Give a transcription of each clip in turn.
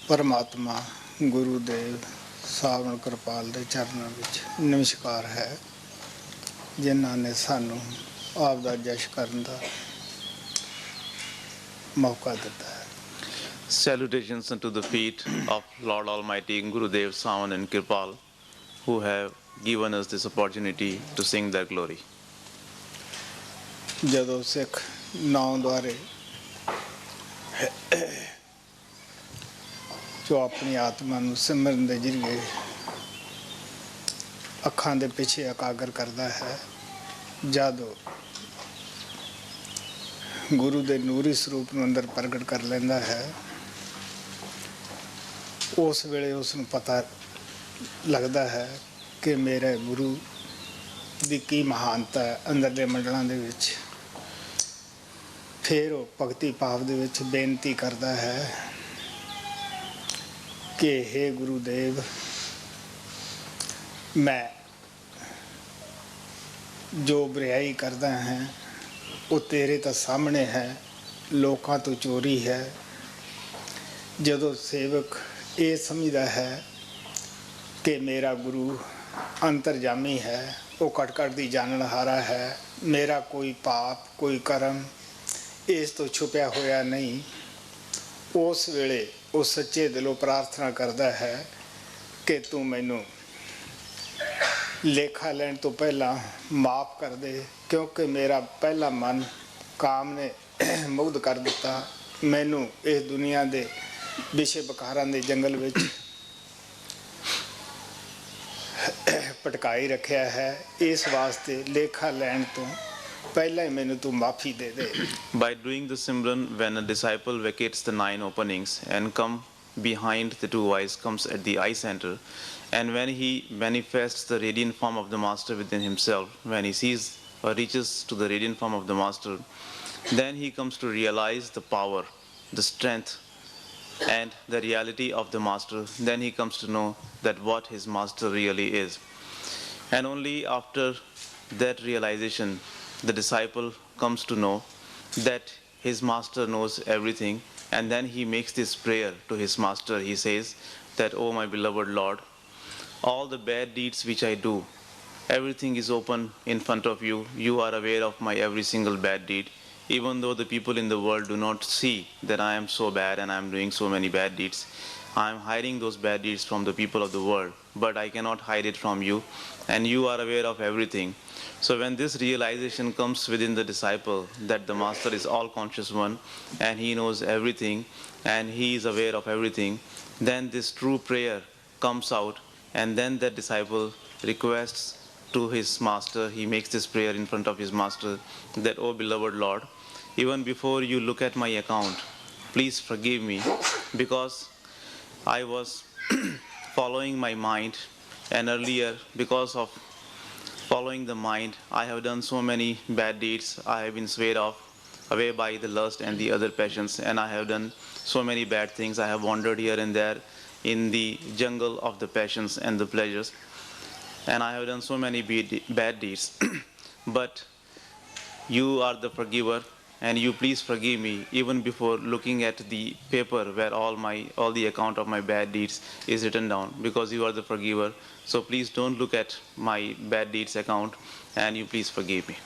परमात्मा गुरुदेव सावन कृपाल के चरणों में नमस्कार है, जिन्हों ने सानू आप दा जश करने का मौका दिता है। Salutations unto the feet of Lord Almighty Gurudev, Savan and Kirpal, who have given us this opportunity to sing their glory. जदों सिख नाम द्वारे जो अपनी आत्मा नूं सिमरन दे जरिए अखां दे पिछे एकागर करता है, जदों गुरु दे नूरी स्वरूप नूं अंदर प्रगट कर लेंदा है, उस वेले उसनूं पता लगता है कि मेरे गुरु दी की महानता है अंदरले मंडलां दे विच। फिर वो भगती भाव दे विच बेनती करता है कि हे गुरुदेव, मैं जो बुराई करता है वो तेरे तो सामने है, लोकां तो चोरी है। जदों सेवक ये समझदा है कि मेरा गुरु अंतरजामी है, वो कट दी जाननहारा है, मेरा कोई पाप कोई कर्म इस तो छुपया होया नहीं, उस वेले वो सच्चे दिलों प्रार्थना करता है कि तू मैनू लेखा लैण तो पहला माफ़ कर दे, क्योंकि मेरा पहला मन काम ने मुग्ध कर दिता, मैनू इस दुनिया दे विषय बकारां दे जंगल विच पटकाई रखिया है। इस वास्ते लेखा लैण तो पहला ही मैनू तू माफ़ी दे दे। By doing the Simran, when a disciple vacates the 9 openings and come behind the 2 eyes, comes at the eye center And when he manifests the radiant form of the Master within himself, when he sees or reaches to the radiant form of the Master, then he comes to realize the power, the strength, and the reality of the Master. Then he comes to know that what his Master really is. And only after that realization, the disciple comes to know that his Master knows everything. And then he makes this prayer to his Master. He says that, "Oh, my beloved Lord, all the bad deeds which I do, everything is open in front of you. You are aware of my every single bad deed. Even though the people in the world do not see that I am so bad and I am doing so many bad deeds, I am hiding those bad deeds from the people of the world, but I cannot hide it from you, and you are aware of everything." So when this realization comes within the disciple that the Master is all conscious one and he knows everything and he is aware of everything, then this true prayer comes out, and then that disciple requests to his Master, he makes this prayer in front of his Master, that, "Oh beloved Lord, even before you look at my account, please forgive me, because I was following my mind, and earlier, because of following the mind, I have done so many bad deeds. I have been swayed away by the lust and the other passions, and I have done so many bad things. I have wandered here and there in the jungle of the passions and the pleasures, and I have done so many bad deeds. But you are the forgiver, and you please forgive me even before looking at the paper where all the account of my bad deeds is written down, because you are the forgiver. So please don't look at my bad deeds account, and you please forgive me."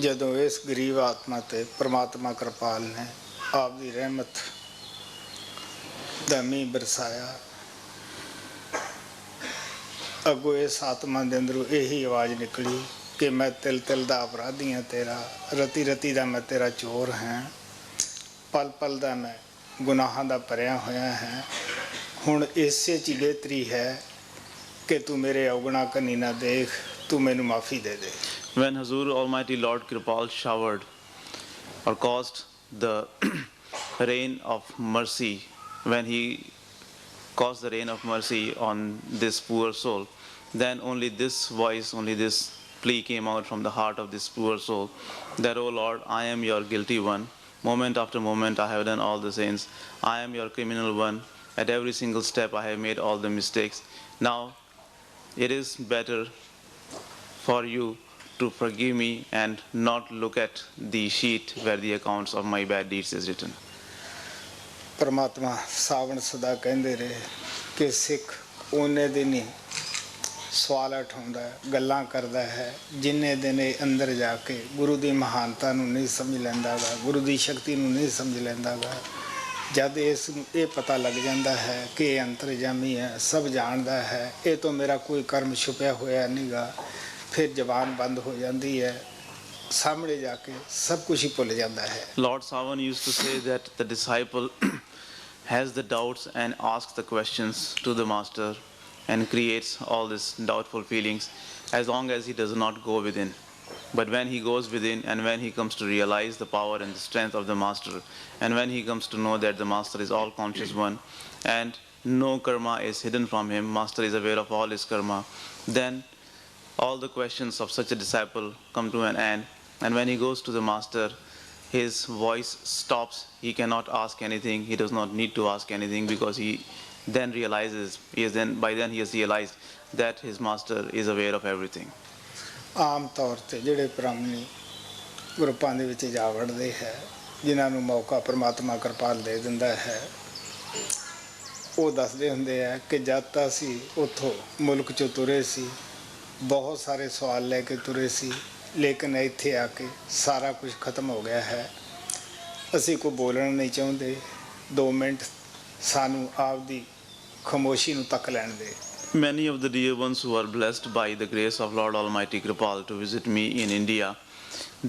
ਜਦੋਂ ਇਸ ਗਰੀਬ ਆਤਮਾ ਤੇ ਪ੍ਰਮਾਤਮਾ ਕਿਰਪਾਲ ਨੇ ਆਪ ਦੀ ਰਹਿਮਤ ਦਾ ਮੀਂਹ ਬਰਸਾਇਆ, ਅੱਗੋਂ ਇਸ ਆਤਮਾ ਦੇ ਅੰਦਰੋਂ ਇਹੀ ਆਵਾਜ਼ ਨਿਕਲੀ ਕਿ ਮੈਂ ਤਿਲ ਤਿਲ ਦਾ ਅਪਰਾਧੀ ਹਾਂ ਤੇਰਾ, ਰਤੀ ਰਤੀ ਦਾ ਮੈਂ ਤੇਰਾ ਚੋਰ ਹਾਂ, ਪਲ ਪਲ ਦਾ ਮੈਂ ਗੁਨਾਹਾਂ ਦਾ ਭਰਿਆ ਹੋਇਆ ਹੈ। ਹੁਣ ਇਸੇ 'ਚ ਹੀ ਬਿਹਤਰੀ ਹੈ ਕਿ ਤੂੰ ਮੇਰੇ ਔਗਣਾ ਕੰਨੀ ਨਾ ਦੇਖ, ਤੂੰ ਮੈਨੂੰ ਮਾਫੀ ਦੇ ਦੇ। When Hazur Almighty Lord Kripal showered or caused the rain of mercy, when he caused the rain of mercy on this poor soul, then only this voice, only this plea came out from the heart of this poor soul, that, "Oh Lord, I am your guilty one. Moment after moment I have done all the sins. I am your criminal one. At every single step I have made all the mistakes. Now it is better for you to forgive me and not look at the sheet where the accounts of my bad deeds is written." ਪਰਮਾਤਮਾ ਸਾਵਣ ਸਦਾ ਕਹਿੰਦੇ ਰਹੇ ਕਿ ਸਿੱਖ ਉਹਨੇ ਦਿਨ ਹੀ ਸਵਾਲ ਉਠਾਉਂਦਾ, ਗੱਲਾਂ ਕਰਦਾ ਹੈ, ਜਿੰਨੇ ਦਿਨ ਇਹ ਅੰਦਰ ਜਾ ਕੇ ਗੁਰੂ ਦੀ ਮਹਾਨਤਾ ਨੂੰ ਨਹੀਂ ਸਮਝ ਲੈਂਦਾ ਗਾ, ਗੁਰੂ ਦੀ ਸ਼ਕਤੀ ਨੂੰ ਨਹੀਂ ਸਮਝ ਲੈਂਦਾ ਗਾ। ਜਦ ਇਸ ਨੂੰ ਇਹ ਪਤਾ ਲੱਗ ਜਾਂਦਾ ਹੈ ਕਿ ਇਹ ਅੰਤਰਜਾਮੀ ਹੈ, ਸਭ ਜਾਣਦਾ ਹੈ, ਇਹ ਤੋਂ ਮੇਰਾ ਕੋਈ ਕਰਮ ਛੁਪਿਆ ਹੋਇਆ ਨਹੀਂ ਗਾ, ਫਿਰ ਜ਼ਬਾਨ ਬੰਦ ਹੋ ਜਾਂਦੀ ਹੈ, ਸਾਹਮਣੇ ਜਾ ਕੇ ਸਭ ਕੁਝ ਹੀ ਭੁੱਲ ਜਾਂਦਾ ਹੈ। Lord Savan used to say that the disciple has the doubts and asks the questions to the Master and creates all these doubtful feelings as long as he does not go within. But when he goes within, and when he comes to realize the power and the strength of the Master, and when he comes to know that the Master is all conscious one and no karma is hidden from him, Master is aware of all his karma, then all the questions of such a disciple come to an end. And when he goes to the Master, his voice stops. He cannot ask anything. He does not need to ask anything, because he then realizes, by then he has realized that his Master is aware of everything. ਆਮ ਤੌਰ 'ਤੇ ਜਿਹੜੇ ਬ੍ਰਾਹਮਣੀ ਗਰੁੱਪਾਂ ਦੇ ਵਿੱਚ ਜਾ ਵੜਦੇ ਹੈ, ਜਿਨ੍ਹਾਂ ਨੂੰ ਮੌਕਾ ਪਰਮਾਤਮਾ ਕਿਰਪਾਲ ਦੇ ਦਿੰਦਾ ਹੈ, ਉਹ ਦੱਸਦੇ ਹੁੰਦੇ ਆ ਕਿ ਜਦ ਤਾਂ ਅਸੀਂ ਉੱਥੋਂ ਮੁਲਕ 'ਚੋਂ ਤੁਰੇ ਸੀ, ਬਹੁਤ ਸਾਰੇ ਸਵਾਲ ਲੈ ਕੇ ਤੁਰੇ ਸੀ, ਲੇਕਿਨ ਇੱਥੇ ਆ ਕੇ ਸਾਰਾ ਕੁਝ ਖਤਮ ਹੋ ਗਿਆ ਹੈ। ਅਸੀਂ ਕੋਈ ਬੋਲਣਾ ਨਹੀਂ ਚਾਹੁੰਦੇ, 2 ਮਿੰਟ ਸਾਨੂੰ ਆਪਦੀ ਖਾਮੋਸ਼ੀ ਨੂੰ ਤੱਕ ਲੈਣ ਦੇ। Many of the dear ones who are blessed by the grace of Lord Almighty Kripal to visit me in India,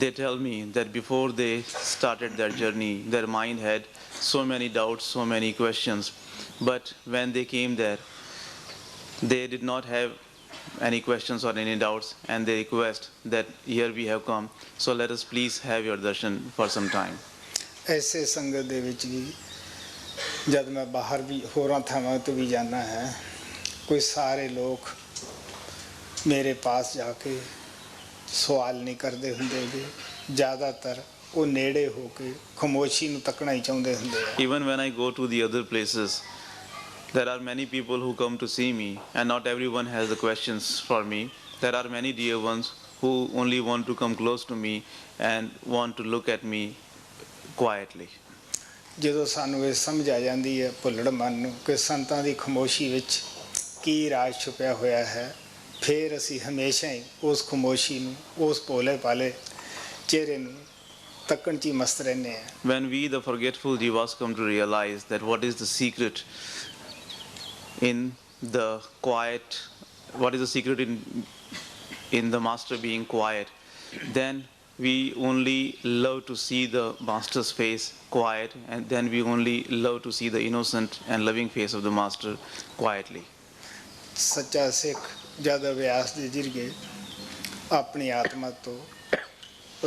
they tell me that before they started their journey, their mind had so many doubts, so many questions. But when they came there, they did not have any questions or any doubts, and they request that, "Here we have come, so let us please have your darshan for some time." ਐਸੇ ਸੰਗਤ ਦੇ ਵਿੱਚ ਵੀ ਜਦ ਮੈਂ ਬਾਹਰ ਵੀ ਹੋਰਾਂ ਥਾਵਾਂ 'ਤੇ ਵੀ ਜਾਂਦਾ ਹੈ, कोई सारे लोग मेरे पास जाके सवाल नहीं करते हुंदे गे, ज़्यादातर वो नेड़े हो के खामोशी ਨੂੰ ਤੱਕਣਾ ਹੀ ਚਾਹੁੰਦੇ ਹੁੰਦੇ ਆ। Even when I go to the other places, there are many people who come to see me, and not everyone has the questions for me. There are many dear ones who only want to come close to me and want to look at me quietly. ਜਦੋਂ ਸਾਨੂੰ ਇਹ ਸਮਝ ਆ ਜਾਂਦੀ ਹੈ ਭੁੱਲੜ ਮਨ ਨੂੰ ਕਿ ਸੰਤਾਂ ਦੀ ਖਾਮੋਸ਼ੀ ਵਿੱਚ ਕੀ ਰਾਜ ਛੁਪਿਆ ਹੋਇਆ ਹੈ, ਫਿਰ ਅਸੀਂ ਹਮੇਸ਼ਾ ਹੀ ਉਸ ਖਾਮੋਸ਼ੀ ਨੂੰ, ਉਸ ਭੋਲੇ ਭਾਲੇ ਚਿਹਰੇ ਨੂੰ ਤੱਕਣ 'ਚ ਹੀ ਮਸਤ ਰਹਿੰਦੇ ਹਾਂ। When we, the forgetful jivas, come to realize that what is the secret in the quiet, what is the secret in the master being quiet, then we only love to see the master's face quiet, and then we only love to see the innocent and loving face of the master quietly. ਸੱਚਾ ਸਿੱਖ ਜਦ ਅਭਿਆਸ ਦੇ ਜ਼ਰੀਏ ਆਪਣੀ ਆਤਮਾ ਤੋਂ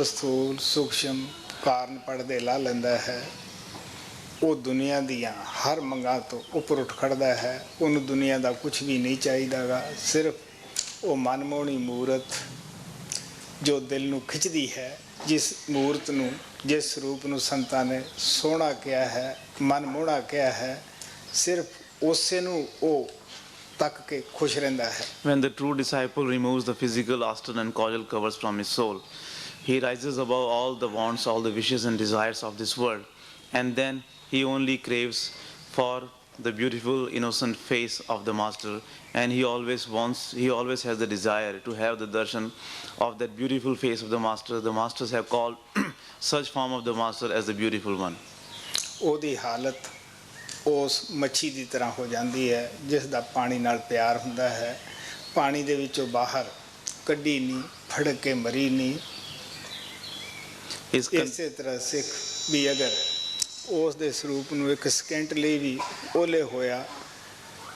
ਅਸਥੂਲ ਸੂਖਸ਼ਮ ਕਾਰਨ ਪੜਦੇ ਲਾ ਲੈਂਦਾ ਹੈ, ਉਹ ਦੁਨੀਆ ਦੀਆਂ ਹਰ ਮੰਗਾਂ ਤੋਂ ਉੱਪਰ ਉੱਠ ਖੜਦਾ ਹੈ। ਉਹਨੂੰ ਦੁਨੀਆ ਦਾ ਕੁਝ ਵੀ ਨਹੀਂ ਚਾਹੀਦਾਗਾ, ਸਿਰਫ ਉਹ ਮਨਮੋਹਣੀ ਮੂਰਤ ਜੋ ਦਿਲ ਨੂੰ ਖਿੱਚਦੀ ਹੈ, ਜਿਸ ਮੂਰਤ ਨੂੰ, ਜਿਸ ਸਰੂਪ ਨੂੰ ਸੰਤਾਂ ਨੇ ਸੋਹਣਾ ਕਿਹਾ ਹੈ, ਮਨਮੋਹਣਾ ਕਿਹਾ ਹੈ, ਸਿਰਫ ਉਸੇ ਨੂੰ ਉਹ ਤੱਕ ਕੇ ਖੁਸ਼ ਰਹਿੰਦਾ ਹੈ। When the true disciple removes the physical astral and causal covers from his soul, he rises above all the wants, all the wishes and desires of this world, and then he only craves for the beautiful innocent face of the master, and he always has the desire to have the darshan of that beautiful face of the master. The masters have called such form of the master as the beautiful one. ਉਹਦੀ ਹਾਲਤ ਉਸ ਮੱਛੀ ਦੀ ਤਰ੍ਹਾਂ ਹੋ ਜਾਂਦੀ ਹੈ ਜਿਸ ਦਾ ਪਾਣੀ ਨਾਲ ਪਿਆਰ ਹੁੰਦਾ ਹੈ, ਪਾਣੀ ਦੇ ਵਿੱਚੋਂ ਬਾਹਰ ਕੱਢੀ ਨਹੀਂ, ਫੜ ਕੇ ਮਰੀ ਨਹੀਂ। ਇਸੇ ਤਰ੍ਹਾਂ ਸਿੱਖ ਵੀ ਅਗਰ ਉਸ ਦੇ ਸਰੂਪ ਨੂੰ ਇੱਕ ਸਕਿੰਟ ਲਈ ਵੀ ਓਲੇ ਹੋਇਆ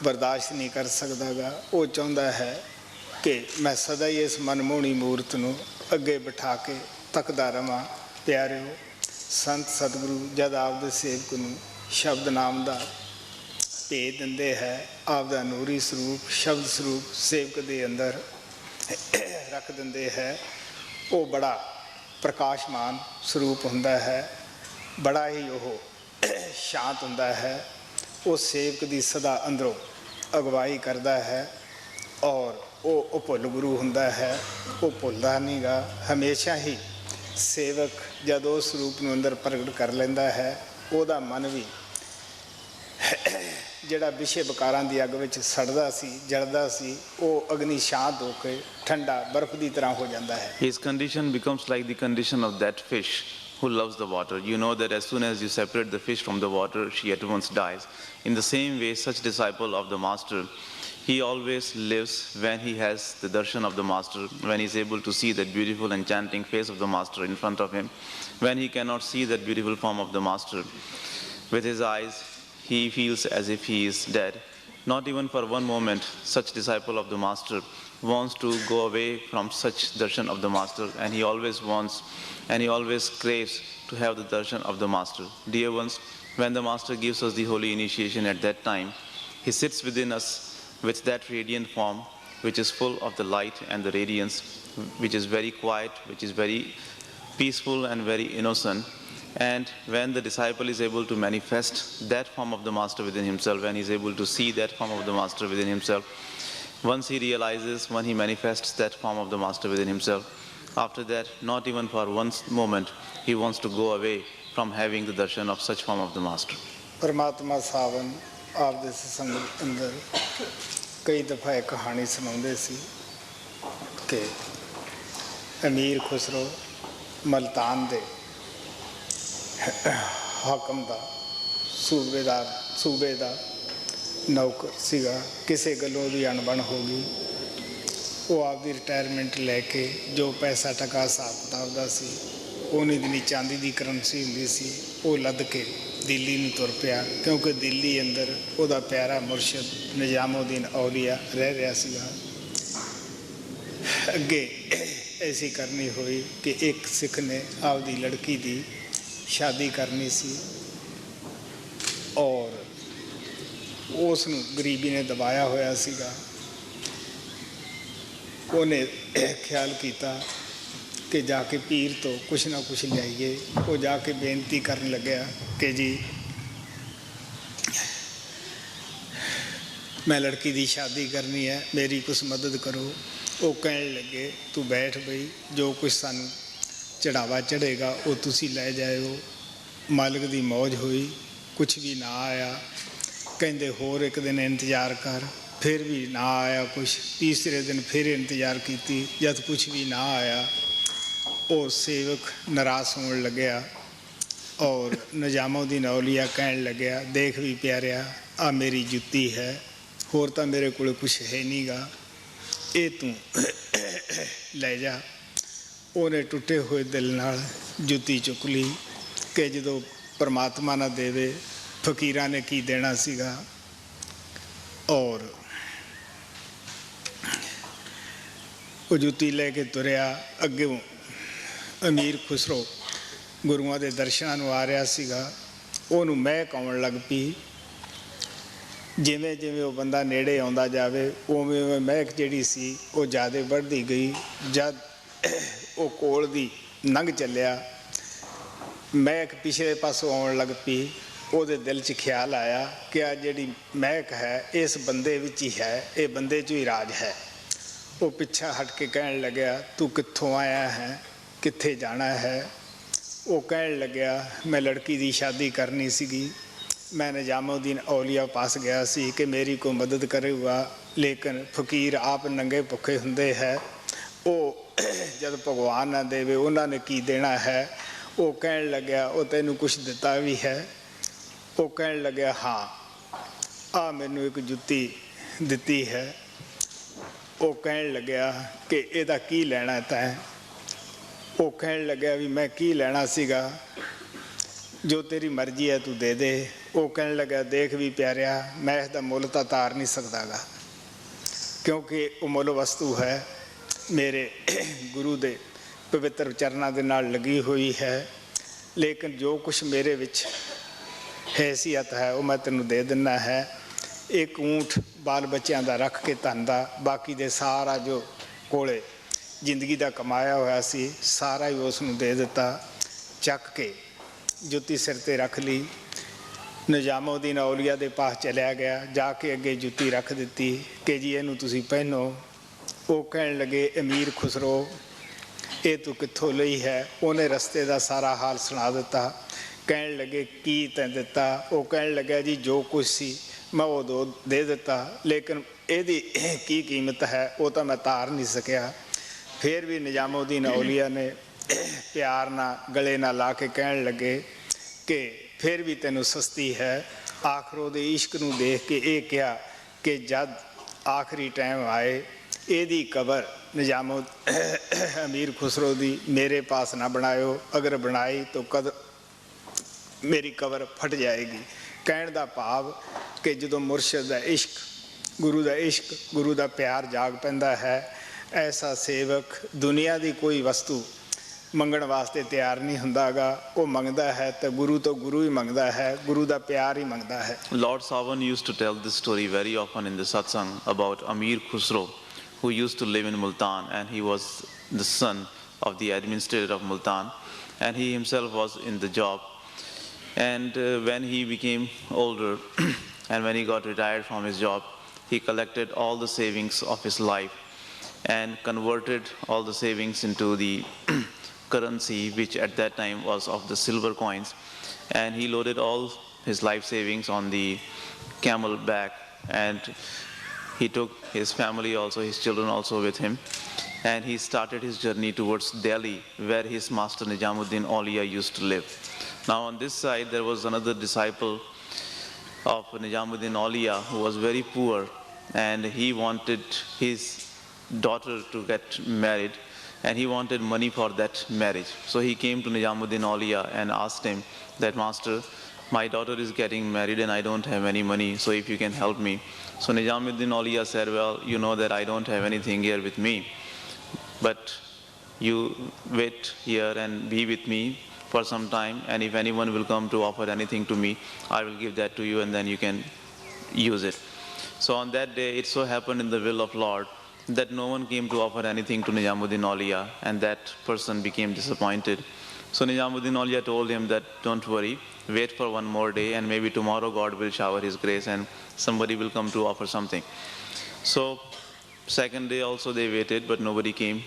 ਬਰਦਾਸ਼ਤ ਨਹੀਂ ਕਰ ਸਕਦਾਗਾ, ਉਹ ਚਾਹੁੰਦਾ ਹੈ ਕਿ ਮੈਂ ਸਦਾ ਹੀ ਇਸ ਮਨਮੋਹਣੀ ਮੂਰਤ ਨੂੰ ਅੱਗੇ ਬਿਠਾ ਕੇ ਤੱਕਦਾ ਰਵਾਂ। ਪਿਆਰਿਓ, ਸੰਤ ਸਤਿਗੁਰੂ ਜਦ ਆਪਦੇ ਸੇਵਕ ਨੂੰ ਸ਼ਬਦ ਨਾਮ ਦਾ ਭੇਦ ਦਿੰਦੇ ਹੈ, ਆਪਦਾ ਨੂਰੀ ਸਰੂਪ, ਸ਼ਬਦ ਸਰੂਪ ਸੇਵਕ ਦੇ ਅੰਦਰ ਰੱਖ ਦਿੰਦੇ ਹੈ, ਉਹ ਬੜਾ ਪ੍ਰਕਾਸ਼ਮਾਨ ਸਰੂਪ ਹੁੰਦਾ ਹੈ, ਬੜਾ ਹੀ ਉਹ ਸ਼ਾਂਤ ਹੁੰਦਾ ਹੈ। ਉਹ ਸੇਵਕ ਦੀ ਸਦਾ ਅੰਦਰੋਂ ਅਗਵਾਈ ਕਰਦਾ ਹੈ, ਔਰ ਉਹ ਭੁੱਲ ਗੁਰੂ ਹੁੰਦਾ ਹੈ, ਉਹ ਭੁੱਲਦਾ ਨਹੀਂਗਾ। ਹਮੇਸ਼ਾ ਹੀ ਸੇਵਕ ਜਦ ਉਸ ਸਰੂਪ ਨੂੰ ਅੰਦਰ ਪ੍ਰਗਟ ਕਰ ਲੈਂਦਾ ਹੈ, ਉਹਦਾ ਮਨ ਵੀ ਜਿਹੜਾ ਵਿਸ਼ੇ ਵਿਕਾਰਾਂ ਦੀ ਅੱਗ ਵਿੱਚ ਸੜਦਾ ਸੀ, ਜਲਦਾ ਸੀ, ਉਹ ਅਗਨੀ ਸ਼ਾਂਤ ਹੋ ਕੇ ਠੰਡਾ ਬਰਫ਼ ਦੀ ਤਰ੍ਹਾਂ ਹੋ ਜਾਂਦਾ ਹੈ। His condition becomes like the condition of that fish who loves the water. You know that as soon as you separate the fish from the water, she at once dies. In the same way, such disciple of the master, he always lives when he has the darshan of the master, when he is able to see that beautiful enchanting face of the master in front of him. When he cannot see that beautiful form of the master with his eyes, he feels as if he is dead. Not even for one moment such disciple of the master wants to go away from such darshan of the master, and he always wants and he always craves to have the darshan of the master. Dear ones, when the master gives us the holy initiation, at that time he sits within us with that radiant form which is full of the light and the radiance, which is very quiet, which is very peaceful and very innocent. And when the disciple is able to manifest that form of the master within himself, when he is able to see that form of the master within himself, once he realizes, when he manifests that form of the master within himself, after that, not even for one moment, he wants to go away from having the darshan of such form of the master. ਪਰਮਾਤਮਾ ਸਾਵਨ ਆਪਦੇ ਸਤਸੰਗ ਅੰਦਰ ਕਈ ਦਫਾ ਇਹ ਕਹਾਣੀ ਸੁਣਾਉਂਦੇ ਸੀ ਕਿ ਅਮੀਰ ਖੁਸਰੋ ਮਲਤਾਨ ਦੇ ਹਾਕਮ ਦਾ ਸੂਬੇ ਦਾ ਨੌਕਰ ਸੀਗਾ। ਕਿਸੇ ਗੱਲੋਂ ਦੀ ਅਣਬਣ ਹੋ ਗਈ, ਉਹ ਆਪਦੀ ਰਿਟਾਇਰਮੈਂਟ ਲੈ ਕੇ ਜੋ ਪੈਸਾ ਟਕਾ ਹਿਸਾਬ ਕਿਤਾਬ ਦਾ ਸੀ, ਉਹਨੀ ਦਿਨੀ ਚਾਂਦੀ ਦੀ ਕਰੰਸੀ ਹੁੰਦੀ ਸੀ, ਉਹ ਲੱਦ ਕੇ ਦਿੱਲੀ ਨੂੰ ਤੁਰ ਪਿਆ, ਕਿਉਂਕਿ ਦਿੱਲੀ ਅੰਦਰ ਉਹਦਾ ਪਿਆਰਾ ਮੁਰਸ਼ਦ ਨਿਜ਼ਾਮੁਦੀਨ ਔਲੀਆ ਰਹਿ ਰਿਹਾ ਸੀਗਾ। ਅੱਗੇ ਐਸੀ ਕਰਨੀ ਹੋਈ ਕਿ ਇੱਕ ਸਿੱਖ ਨੇ ਆਪਦੀ ਲੜਕੀ ਦੀ ਸ਼ਾਦੀ ਕਰਨੀ ਸੀ, ਔਰ ਉਸ ਨੂੰ ਗਰੀਬੀ ਨੇ ਦਬਾਇਆ ਹੋਇਆ ਸੀਗਾ। ਉਹਨੇ ਖਿਆਲ ਕੀਤਾ ਕਿ ਜਾ ਕੇ ਪੀਰ ਤੋਂ ਕੁਛ ਨਾ ਕੁਛ ਲਿਆਈਏ। ਉਹ ਜਾ ਕੇ ਬੇਨਤੀ ਕਰਨ ਲੱਗਿਆ ਕਿ ਜੀ ਮੈਂ ਲੜਕੀ ਦੀ ਸ਼ਾਦੀ ਕਰਨੀ ਹੈ, ਮੇਰੀ ਕੁਛ ਮਦਦ ਕਰੋ। ਉਹ ਕਹਿਣ ਲੱਗੇ ਤੂੰ ਬੈਠ ਬਈ, ਜੋ ਕੁਛ ਸਾਨੂੰ ਚੜਾਵਾ ਚੜ੍ਹੇਗਾ ਉਹ ਤੁਸੀਂ ਲੈ ਜਾਇਓ। ਮਾਲਕ ਦੀ ਮੌਜ ਹੋਈ, ਕੁਛ ਵੀ ਨਾ ਆਇਆ। ਕਹਿੰਦੇ ਹੋਰ ਇੱਕ ਦਿਨ ਇੰਤਜ਼ਾਰ ਕਰ, ਫਿਰ ਵੀ ਨਾ ਆਇਆ ਕੁਛ। ਤੀਸਰੇ ਦਿਨ ਫਿਰ ਇੰਤਜ਼ਾਰ ਕੀਤੀ, ਜਦ ਕੁਛ ਵੀ ਨਾ ਆਇਆ ਉਹ ਸੇਵਕ ਨਿਰਾਸ਼ ਹੋਣ ਲੱਗਿਆ ਔਰ ਨਿਜ਼ਾਮੁਦੀਨ ਔਲੀਆ ਕਹਿਣ ਲੱਗਿਆ ਦੇਖ ਵੀ ਪਿਆਰਿਆ, ਆ ਮੇਰੀ ਜੁੱਤੀ ਹੈ, ਹੋਰ ਤਾਂ ਮੇਰੇ ਕੋਲ ਕੁਛ ਹੈ ਨਹੀਂ ਗਾ, ਇਹ ਤੂੰ ਲੈ ਜਾ। ਉਹਨੇ ਟੁੱਟੇ ਹੋਏ ਦਿਲ ਨਾਲ ਜੁੱਤੀ ਚੁੱਕ ਲਈ ਕਿ ਜਦੋਂ ਪਰਮਾਤਮਾ ਨਾ ਦੇਵੇ ਫਕੀਰਾਂ ਨੇ ਕੀ ਦੇਣਾ ਸੀਗਾ। ਔਰ ਉਹ ਜੁੱਤੀ ਲੈ ਕੇ ਤੁਰਿਆ। ਅੱਗੋਂ ਅਮੀਰ ਖੁਸਰੋ ਗੁਰੂਆਂ ਦੇ ਦਰਸ਼ਨਾਂ ਨੂੰ ਆ ਰਿਹਾ ਸੀਗਾ। ਉਹਨੂੰ ਮਹਿਕ ਆਉਣ ਲੱਗ ਪਈ। ਜਿਵੇਂ ਜਿਵੇਂ ਉਹ ਬੰਦਾ ਨੇੜੇ ਆਉਂਦਾ ਜਾਵੇ ਉਵੇਂ ਉਵੇਂ ਮਹਿਕ ਜਿਹੜੀ ਸੀ ਉਹ ਜ਼ਿਆਦਾ ਵੱਧਦੀ ਗਈ। ਜਦ ਉਹ ਕੋਲ ਦੀ ਲੰਘ ਚੱਲਿਆ, ਮਹਿਕ ਪਿਛਲੇ ਪਾਸੋਂ ਆਉਣ ਲੱਗ ਪਈ। ਉਹਦੇ ਦਿਲ 'ਚ ਖਿਆਲ ਆਇਆ ਕਿ ਆ ਜਿਹੜੀ ਮਹਿਕ ਹੈ ਇਸ ਬੰਦੇ ਵਿੱਚ ਹੀ ਹੈ, ਇਹ ਬੰਦੇ 'ਚੋਂ ਹੀ ਰਾਜ ਹੈ। ਉਹ ਪਿੱਛਾ ਹਟ ਕੇ ਕਹਿਣ ਲੱਗਿਆ ਤੂੰ ਕਿੱਥੋਂ ਆਇਆ ਹੈ, ਕਿੱਥੇ ਜਾਣਾ ਹੈ? ਉਹ ਕਹਿਣ ਲੱਗਿਆ ਮੈਂ ਲੜਕੀ ਦੀ ਸ਼ਾਦੀ ਕਰਨੀ ਸੀਗੀ, ਮੈਂ ਨਿਜ਼ਾਮੁਦੀਨ ਔਲੀਆ ਪਾਸ ਗਿਆ ਸੀ ਕਿ ਮੇਰੀ ਕੋਈ ਮਦਦ ਕਰੇਗਾ, ਲੇਕਿਨ ਫਕੀਰ ਆਪ ਨੰਗੇ ਭੁੱਖੇ ਹੁੰਦੇ ਹੈ, ਉਹ ਜਦ ਭਗਵਾਨ ਨਾ ਦੇਵੇ ਉਹਨਾਂ ਨੇ ਕੀ ਦੇਣਾ ਹੈ। ਉਹ ਕਹਿਣ ਲੱਗਿਆ ਉਹ ਤੈਨੂੰ ਕੁਛ ਦਿੱਤਾ ਵੀ ਹੈ? ਉਹ ਕਹਿਣ ਲੱਗਿਆ ਹਾਂ, ਆ ਮੈਨੂੰ ਇੱਕ ਜੁੱਤੀ ਦਿੱਤੀ ਹੈ। ਉਹ ਕਹਿਣ ਲੱਗਿਆ ਕਿ ਇਹਦਾ ਕੀ ਲੈਣਾ ਤੈਂ? ਉਹ ਕਹਿਣ ਲੱਗਿਆ ਵੀ ਮੈਂ ਕੀ ਲੈਣਾ ਸੀਗਾ, ਜੋ ਤੇਰੀ ਮਰਜ਼ੀ ਹੈ ਤੂੰ ਦੇ ਦੇ। ਉਹ ਕਹਿਣ ਲੱਗਾ ਦੇਖ ਵੀ ਪਿਆਰਿਆ, ਮੈਂ ਇਸ ਦਾ ਮੁੱਲ ਤਾਂ ਤਾਰ ਨਹੀਂ ਸਕਦਾ ਗਾ, ਕਿਉਂਕਿ ਉਹ ਮੁੱਲ ਵਸਤੂ ਹੈ, ਮੇਰੇ ਗੁਰੂ ਦੇ ਪਵਿੱਤਰ ਚਰਨਾਂ ਦੇ ਨਾਲ ਲੱਗੀ ਹੋਈ ਹੈ। ਲੇਕਿਨ ਜੋ ਕੁਛ ਮੇਰੇ ਵਿੱਚ ਹੈਸੀਅਤ ਹੈ ਉਹ ਮੈਂ ਤੈਨੂੰ ਦੇ ਦਿੰਦਾ ਹੈ। ਇੱਕ ਊਂਠ ਬਾਲ ਬੱਚਿਆਂ ਦਾ ਰੱਖ ਕੇ ਧਨ ਦਾ, ਬਾਕੀ ਦੇ ਸਾਰਾ ਜੋ ਕੋਲੇ ਜ਼ਿੰਦਗੀ ਦਾ ਕਮਾਇਆ ਹੋਇਆ ਸੀ ਸਾਰਾ ਹੀ ਉਸ ਨੂੰ ਦੇ ਦਿੱਤਾ। ਚੱਕ ਕੇ ਜੁੱਤੀ ਸਿਰ 'ਤੇ ਰੱਖ ਲਈ, ਨਿਜ਼ਾਮੁਦੀਨ ਔਲੀਆ ਦੇ ਪਾਸ ਚਲਿਆ ਗਿਆ। ਜਾ ਕੇ ਅੱਗੇ ਜੁੱਤੀ ਰੱਖ ਦਿੱਤੀ ਕਿ ਜੀ ਇਹਨੂੰ ਤੁਸੀਂ ਪਹਿਨੋ। ਉਹ ਕਹਿਣ ਲੱਗੇ ਅਮੀਰ ਖੁਸਰੋ ਇਹ ਤੂੰ ਕਿੱਥੋਂ ਲਈ ਹੈ? ਉਹਨੇ ਰਸਤੇ ਦਾ ਸਾਰਾ ਹਾਲ ਸੁਣਾ ਦਿੱਤਾ। ਕਹਿਣ ਲੱਗੇ ਕੀ ਤੈਂ ਦਿੱਤਾ? ਉਹ ਕਹਿਣ ਲੱਗਾ ਜੀ ਜੋ ਕੁਛ ਸੀ ਮੈਂ ਉਦੋਂ ਦੇ ਦਿੱਤਾ, ਲੇਕਿਨ ਇਹਦੀ ਕੀ ਕੀਮਤ ਹੈ ਉਹ ਤਾਂ ਮੈਂ ਤਾਰ ਨਹੀਂ ਸਕਿਆ। ਫਿਰ ਵੀ ਨਿਜ਼ਾਮੁਦੀਨ ਔਲੀਆ ਨੇ ਪਿਆਰ ਨਾਲ ਗਲੇ ਨਾਲ ਲਾ ਕੇ ਕਹਿਣ ਲੱਗੇ ਕਿ ਫਿਰ ਵੀ ਤੈਨੂੰ ਸਸਤੀ ਹੈ। ਆਖਰ ਉਹਦੇ ਇਸ਼ਕ ਨੂੰ ਦੇਖ ਕੇ ਇਹ ਕਿਹਾ ਕਿ ਜਦ ਆਖਰੀ ਟਾਈਮ ਆਏ ਇਹਦੀ ਕਬਰ ਅਮੀਰ ਖੁਸਰੋ ਦੀ ਮੇਰੇ ਪਾਸ ਨਾ ਬਣਾਇਓ, ਅਗਰ ਬਣਾਈ ਤਾਂ ਮੇਰੀ ਕਬਰ ਫਟ ਜਾਏਗੀ। ਕਹਿਣ ਦਾ ਭਾਵ ਕਿ ਜਦੋਂ ਮੁਰਸ਼ਿਦ ਦਾ ਇਸ਼ਕ, ਗੁਰੂ ਦਾ ਇਸ਼ਕ, ਗੁਰੂ ਦਾ ਪਿਆਰ ਜਾਗ ਪੈਂਦਾ ਹੈ, ਐਸਾ ਸੇਵਕ ਦੁਨੀਆ ਦੀ ਕੋਈ ਵਸਤੂ ਮੰਗਣ ਵਾਸਤੇ ਤਿਆਰ ਨਹੀਂ ਹੁੰਦਾ ਗਾ। ਉਹ ਮੰਗਦਾ ਹੈ ਤਾਂ ਗੁਰੂ ਤੋਂ ਗੁਰੂ ਹੀ ਮੰਗਦਾ ਹੈ, ਗੁਰੂ ਦਾ ਪਿਆਰ ਹੀ ਮੰਗਦਾ ਹੈ। Lord Savan used to tell this story very often in the Satsang about Amir Khusro, who used to live in Multan, and he was the son of the administrator of Multan, and he himself was in the job. And when he became older and when he got retired from his job, he collected all the savings of his life and converted all the savings into the currency, which at that time was of the silver coins, and he loaded all his life savings on the camel back, and he took his family also, his children also with him, and he started his journey towards Delhi, where his master Nizamuddin Auliya used to live. Now on this side there was another disciple of Nizamuddin Auliya who was very poor, and he wanted his daughter to get married, and he wanted money for that marriage. So he came to Nizamuddin Auliya and asked him that, Master, my daughter is getting married and I don't have any money, so if you can help me. So Nizamuddin Auliya said, well, you know that I don't have anything here with me, but you wait here and be with me for some time, and if anyone will come to offer anything to me, I will give that to you, and then you can use it. So on that day, it so happened in the will of Lord that no one came to offer anything to Nijamuddin Auliya, and that person became disappointed. So Nijamuddin Auliya told him that don't worry, wait for one more day, and maybe tomorrow God will shower His grace and somebody will come to offer something. So second day also they waited, but nobody came.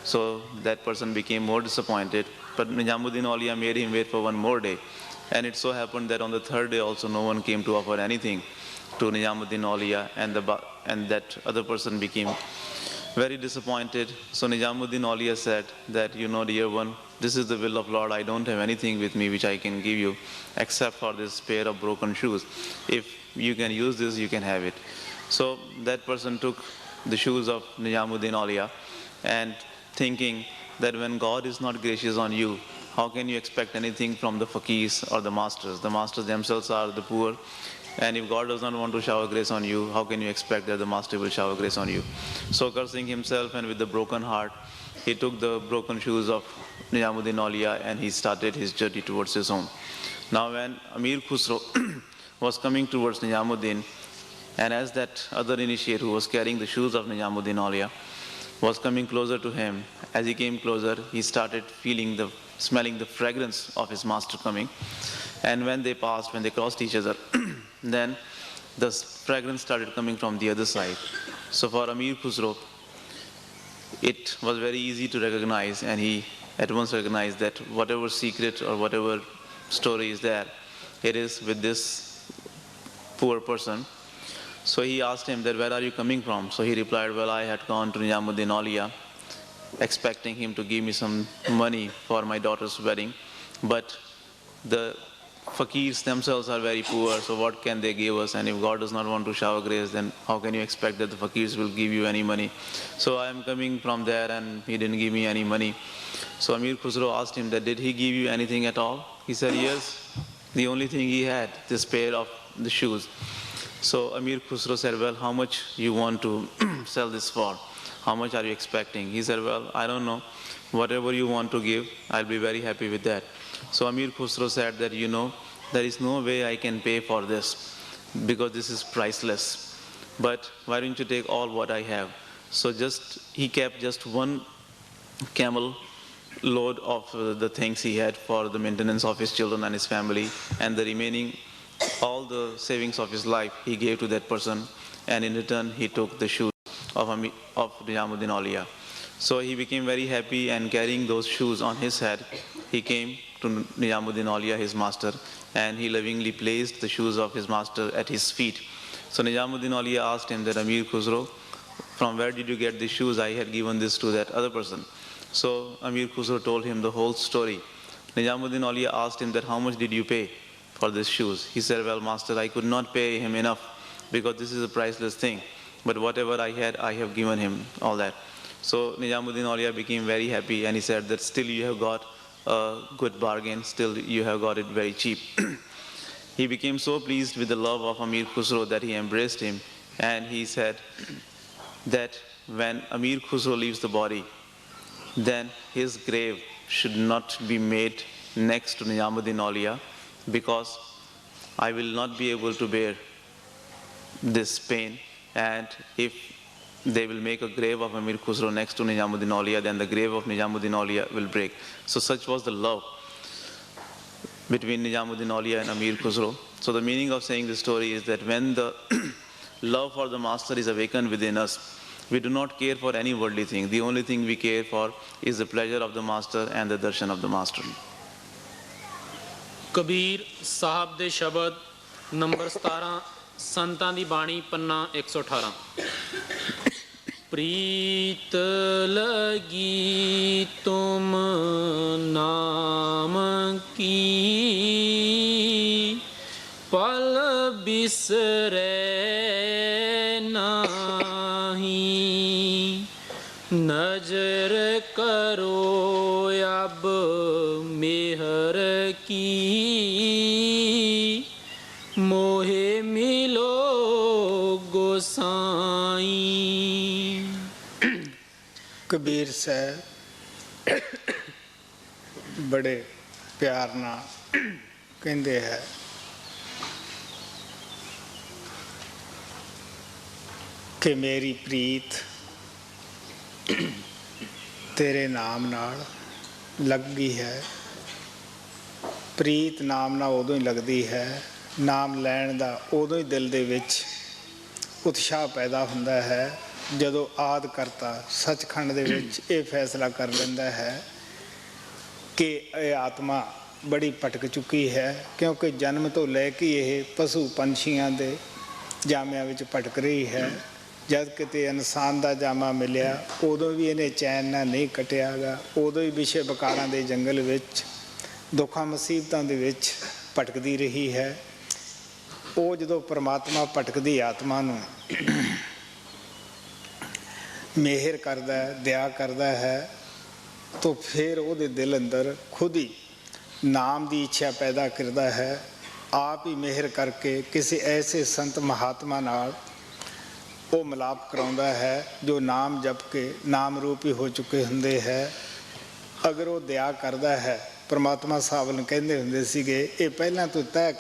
So that person became more disappointed. But Nijamuddin Auliya made him wait for one more day. And it so happened that on the third day also no one came to offer anything to Nijamuddin Auliya, and that other person became very disappointed. So Nijamuddin Auliya said that, dear one, this is the will of Lord. I don't have anything with me which I can give you except for this pair of broken shoes. If you can use this, you can have it. So that person took the shoes of Nijamuddin Auliya, and thinking that when God is not gracious on you, how can you expect anything from the fakirs or the masters? The masters themselves are the poor. And if God does not want to shower grace on you, how can you expect that the master will shower grace on you? So cursing himself and with the broken heart, he took the broken shoes of Nijamuddin Auliya and he started his journey towards his home. Now when Amir Khusro was coming towards Nijamuddin, and as that other initiate who was carrying the shoes of Nijamuddin Auliya was coming closer to him, as he came closer, he started smelling the fragrance of his master coming. And when they crossed each other, then the fragrance started coming from the other side. So for Amir Khusro, it was very easy to recognize, and he at once recognized that whatever secret or whatever story is there, it is with this poor person. So he asked him that, where are you coming from? So he replied, well, I had gone to Nijamuddin Auliya, expecting him to give me some money for my daughter's wedding, but the fakirs themselves are very poor, so what can they give us? And if God does not want to shower grace, then how can you expect that the fakirs will give you any money? So I am coming from there and he didn't give me any money. So Amir Khusro asked him that, did he give you anything at all? He said, yes, the only thing he had, this pair of the shoes. So Amir Khusro said, well, how much you want to sell this for? How much are you expecting? He said, well, I don't know. Whatever you want to give, I'll be very happy with that. So Amir Khusro said that, there is no way I can pay for this because this is priceless. But why don't you take all what I have? So he kept just one camel load of the things he had for the maintenance of his children and his family, and the remaining, all the savings of his life, he gave to that person, and in return, he took the shoes of Nijamuddin Auliya. So he became very happy, and carrying those shoes on his head, he came to Nijamuddin Auliya, his master, and he lovingly placed the shoes of his master at his feet. So Nijamuddin Auliya asked him that, Amir Khusro, from where did you get these shoes? I had given this to that other person. So Amir Khusro told him the whole story. Nijamuddin Auliya asked him that, how much did you pay for these shoes? He said, well, master, I could not pay him enough because this is a priceless thing. But whatever I had, I have given him all that. So Nijamuddin Auliya became very happy, and he said that still you have got a good bargain, still you have got it very cheap. He became so pleased with the love of Amir Khusro that he embraced him, and he said that when Amir Khusro leaves the body, then his grave should not be made next to Nijamuddin Auliya, because I will not be able to bear this pain, and if they will make a grave of Amir Khusro next to Nijamuddin Auliya, then the grave of Nijamuddin Auliya will break. So such was the love between Nijamuddin Auliya and Amir Khusro. So the meaning of saying this story is that when the love for the master is awakened within us, we do not care for any worldly thing. The only thing we care for is the pleasure of the master and the darshan of the master. Kabir Sahib ਦੇ ਸ਼ਬਦ number 17 ਸੰਤਾਂ ਦੀ ਬਾਣੀ ਪੰਨਾ 118 ਪ੍ਰੀਤ ਲਗੀ ਤੁਮ ਨਾਮ ਕੀ ਪਲ ਬਿਸਰੈ ਨਾਹੀ ਨਜ਼ਰ ਕਰੋ ਅਬ ਮਿਹਰ की मोहे मिलो गोसाई। कबीर साहब बड़े प्यार नाल कहंदे है ਕਿ ਮੇਰੀ ਪ੍ਰੀਤ ਤੇਰੇ ਨਾਮ ਨਾਲ ਲੱਗੀ ਹੈ। ਪ੍ਰੀਤ ਨਾਮ ਨਾਲ ਉਦੋਂ ਹੀ ਲੱਗਦੀ ਹੈ, ਨਾਮ ਲੈਣ ਦਾ ਉਦੋਂ ਹੀ ਦਿਲ ਦੇ ਵਿੱਚ ਉਤਸ਼ਾਹ ਪੈਦਾ ਹੁੰਦਾ ਹੈ ਜਦੋਂ ਆਦਿ ਕਰਤਾ ਸੱਚਖੰਡ ਦੇ ਵਿੱਚ ਇਹ ਫੈਸਲਾ ਕਰ ਲੈਂਦਾ ਹੈ ਕਿ ਇਹ ਆਤਮਾ ਬੜੀ ਭਟਕ ਚੁੱਕੀ ਹੈ, ਕਿਉਂਕਿ ਜਨਮ ਤੋਂ ਲੈ ਕੇ ਇਹ ਪਸ਼ੂ ਪੰਛੀਆਂ ਦੇ ਜਾਮਿਆਂ ਵਿੱਚ ਭਟਕ ਰਹੀ ਹੈ। ਜਦ ਕਿਤੇ ਇਨਸਾਨ ਦਾ ਜਾਮਾ ਮਿਲਿਆ ਉਦੋਂ ਵੀ ਇਹਨੇ ਚੈਨ ਨਾਲ ਨਹੀਂ ਕੱਟਿਆ ਗਾ, ਉਦੋਂ ਹੀ ਵਿਸ਼ੇ ਵਿਕਾਰਾਂ ਦੇ ਜੰਗਲ ਵਿੱਚ ਦੁੱਖਾਂ ਮੁਸੀਬਤਾਂ ਦੇ ਵਿੱਚ ਭਟਕਦੀ ਰਹੀ ਹੈ। ਉਹ ਜਦੋਂ ਪਰਮਾਤਮਾ ਭਟਕਦੀ ਆਤਮਾ ਨੂੰ ਮਿਹਰ ਕਰਦਾ ਹੈ, ਦਇਆ ਕਰਦਾ ਹੈ, ਤਾਂ ਫਿਰ ਉਹਦੇ ਦਿਲ ਅੰਦਰ ਖੁਦ ਹੀ ਨਾਮ ਦੀ ਇੱਛਾ ਪੈਦਾ ਕਰਦਾ ਹੈ। ਆਪ ਹੀ ਮਿਹਰ ਕਰਕੇ ਕਿਸੇ ਐਸੇ ਸੰਤ ਮਹਾਤਮਾ ਨਾਲ ਉਹ ਮਿਲਾਪ ਕਰਾਉਂਦਾ ਹੈ ਜੋ ਨਾਮ ਜਪ ਕੇ ਨਾਮ ਰੂਪੀ ਹੋ ਚੁੱਕੇ ਹੁੰਦੇ ਹੈ। ਅਗਰ ਉਹ ਦਇਆ ਕਰਦਾ ਹੈ, ਪਰਮਾਤਮਾ ਸਾਹਿਬ ਨੂੰ ਕਹਿੰਦੇ ਹੁੰਦੇ ਸੀਗੇ ਇਹ ਪਹਿਲਾਂ ਤੋਂ ਤੈਅ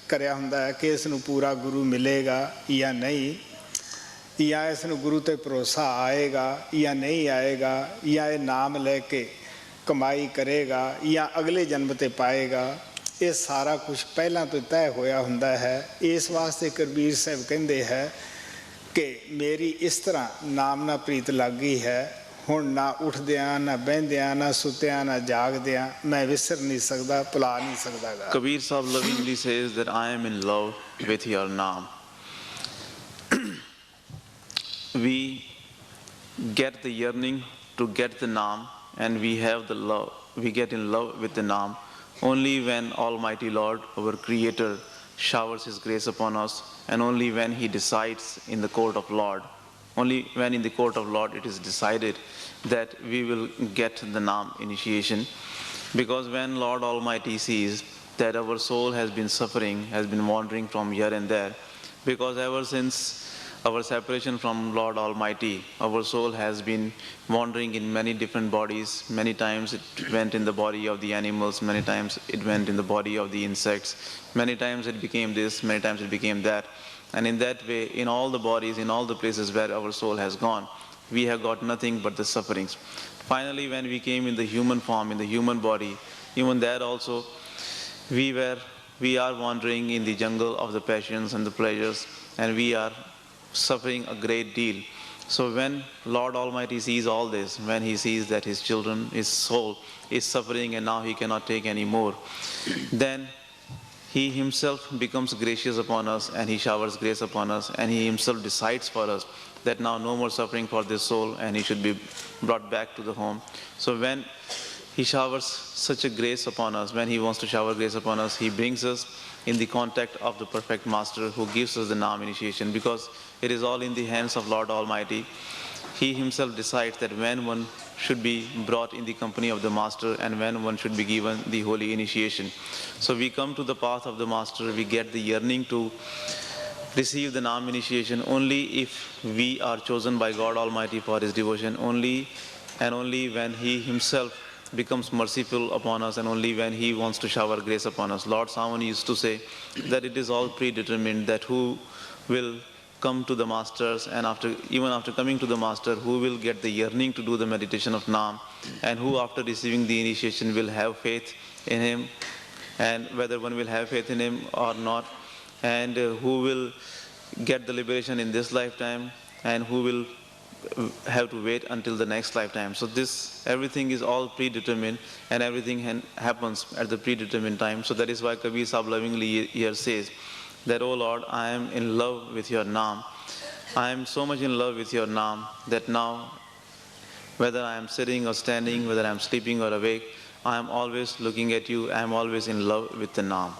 ਕਰਿਆ ਹੁੰਦਾ ਹੈ ਕਿ ਇਸ ਨੂੰ ਪੂਰਾ ਗੁਰੂ ਮਿਲੇਗਾ ਜਾਂ ਨਹੀਂ, ਜਾਂ ਇਸ ਨੂੰ ਗੁਰੂ 'ਤੇ ਭਰੋਸਾ ਆਏਗਾ ਜਾਂ ਨਹੀਂ ਆਏਗਾ, ਜਾਂ ਇਹ ਨਾਮ ਲੈ ਕੇ ਕਮਾਈ ਕਰੇਗਾ ਜਾਂ ਅਗਲੇ ਜਨਮ 'ਤੇ ਪਾਏਗਾ। ਇਹ ਸਾਰਾ ਕੁਝ ਪਹਿਲਾਂ ਤੋਂ ਤੈਅ ਹੋਇਆ ਹੁੰਦਾ ਹੈ। ਇਸ ਵਾਸਤੇ ਕਬੀਰ ਸਾਹਿਬ ਕਹਿੰਦੇ ਹੈ ਕਿ ਮੇਰੀ ਇਸ ਤਰ੍ਹਾਂ ਨਾਮ ਨਾਲ ਪ੍ਰੀਤ ਲੱਗ ਗਈ ਹੈ, ਹੁਣ ਨਾ ਉੱਠਦਿਆਂ ਨਾ ਬਹਿੰਦਿਆਂ ਨਾ ਸੁੱਤਿਆਂ ਨਾ ਜਾਗਦਿਆਂ ਮੈਂ ਵਿਸਰ ਨਹੀਂ ਸਕਦਾ, ਭੁਲਾ ਨਹੀਂ ਸਕਦਾ ਗਾ। Kabir Sahib lovingly says that I am in love with your naam. We get the yearning to get the naam, and we have the love. We get in love with the naam only when Almighty Lord, our Creator, showers His grace upon us, and only when He decides in the court of Lord. Only when in the court of Lord it is decided that we will get the naam initiation. Because when Lord Almighty sees that our soul has been suffering, has been wandering from here and there, because ever since our separation from Lord Almighty, our soul has been wandering in many different bodies. Many times it went in the body of the animals, many times it went in the body of the insects, many times it became this, many times it became that. And in that way, in all the bodies, in all the places where our soul has gone, we have got nothing but the sufferings. Finally, when we came in the human form, in the human body, even there also, we are wandering in the jungle of the passions and the pleasures, and we are suffering a great deal. So when Lord Almighty sees all this, when He sees that His children, His soul is suffering and now He cannot take any more, then He Himself becomes gracious upon us, and He showers grace upon us, and He Himself decides for us that now no more suffering for this soul, and he should be brought back to the home. So when He showers such a grace upon us, when He wants to shower grace upon us, He brings us in the contact of the perfect Master who gives us the naam initiation, because it is all in the hands of Lord Almighty. He Himself decides that when one should be brought in the company of the Master and when one should be given the holy initiation. So we come to the path of the Master, we get the yearning to receive the naam initiation only if we are chosen by God Almighty for His devotion, only and only when He Himself becomes merciful upon us, and only when He wants to shower grace upon us. Lord Sawan used to say that it is all predetermined, that who will come to the Masters, and even after coming to the Master, who will get the yearning to do the meditation of Naam, and who after receiving the initiation will have faith in Him, and whether one will have faith in Him or not, and who will get the liberation in this lifetime, and who will have to wait until the next lifetime. So this, everything is all predetermined, and everything happens at the predetermined time. So that is why Kabir Sahib lovingly here says that, "Oh Lord, I am in love with your naam. I am so much in love with your naam that now, whether I am sitting or standing, whether I am sleeping or awake, I am always looking at you. I am always in love with the naam."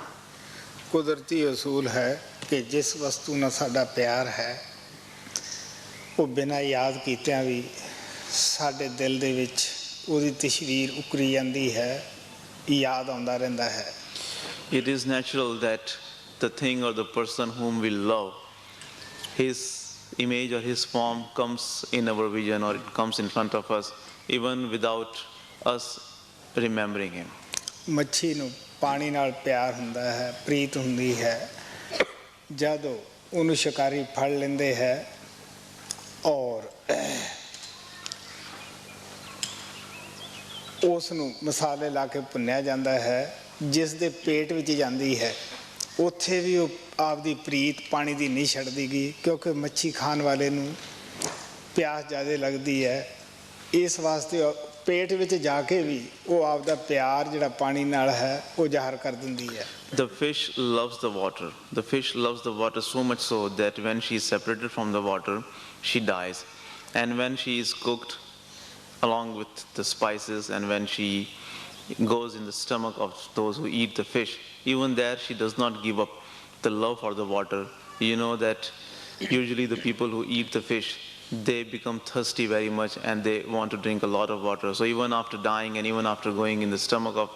ਕੁਦਰਤੀ ਅਸੂਲ ਹੈ ਕਿ ਜਿਸ ਵਸਤੂ ਨਾਲ ਸਾਡਾ ਪਿਆਰ ਹੈ ਉਹ ਬਿਨਾਂ ਯਾਦ ਕੀਤਿਆਂ ਵੀ ਸਾਡੇ ਦਿਲ ਦੇ ਵਿੱਚ ਉਹਦੀ ਤਸਵੀਰ ਉਕਰੀ ਜਾਂਦੀ ਹੈ, ਯਾਦ ਆਉਂਦਾ ਰਹਿੰਦਾ ਹੈ। It is natural that the thing or the person whom we love, his image or his form comes in our vision, or it comes in front of us even without us remembering him. ਮੱਛੀ ਨੂੰ ਪਾਣੀ ਨਾਲ ਪਿਆਰ ਹੁੰਦਾ ਹੈ, ਪ੍ਰੀਤ ਹੁੰਦੀ ਹੈ। ਜਦੋਂ ਉਹਨੂੰ ਸ਼ਿਕਾਰੀ ਫੜ ਲੈਂਦੇ ਹੈ ਔਰ ਉਸ ਨੂੰ ਮਸਾਲੇ ਲਾ ਕੇ ਭੁੰਨਿਆ ਜਾਂਦਾ ਹੈ। ਜਿਸ ਦੇ ਪੇਟ ਵਿੱਚ ਜਾਂਦੀ ਹੈ ਉੱਥੇ ਵੀ ਉਹ ਆਪਦੀ ਪ੍ਰੀਤ ਪਾਣੀ ਦੀ ਨਹੀਂ ਛੱਡਦੀ ਗੀ, ਕਿਉਂਕਿ ਮੱਛੀ ਖਾਣ ਵਾਲੇ ਨੂੰ ਪਿਆਸ ਜ਼ਿਆਦਾ ਲੱਗਦੀ ਹੈ। ਇਸ ਵਾਸਤੇ ਪੇਟ ਵਿੱਚ ਜਾ ਕੇ ਵੀ ਉਹ ਆਪਦਾ ਪਿਆਰ ਜਿਹੜਾ ਪਾਣੀ ਨਾਲ ਹੈ ਉਹ ਜ਼ਾਹਰ ਕਰ ਦਿੰਦੀ ਹੈ। The fish loves the water. The fish loves the water so much so that when she is separated from the water, she dies. And when she is cooked along with the spices, and when she goes in the stomach of those who eat the fish, even there she does not give up the love for the water. You know that usually the people who eat the fish, they become thirsty very much and they want to drink a lot of water. So even after dying and even after going in the stomach of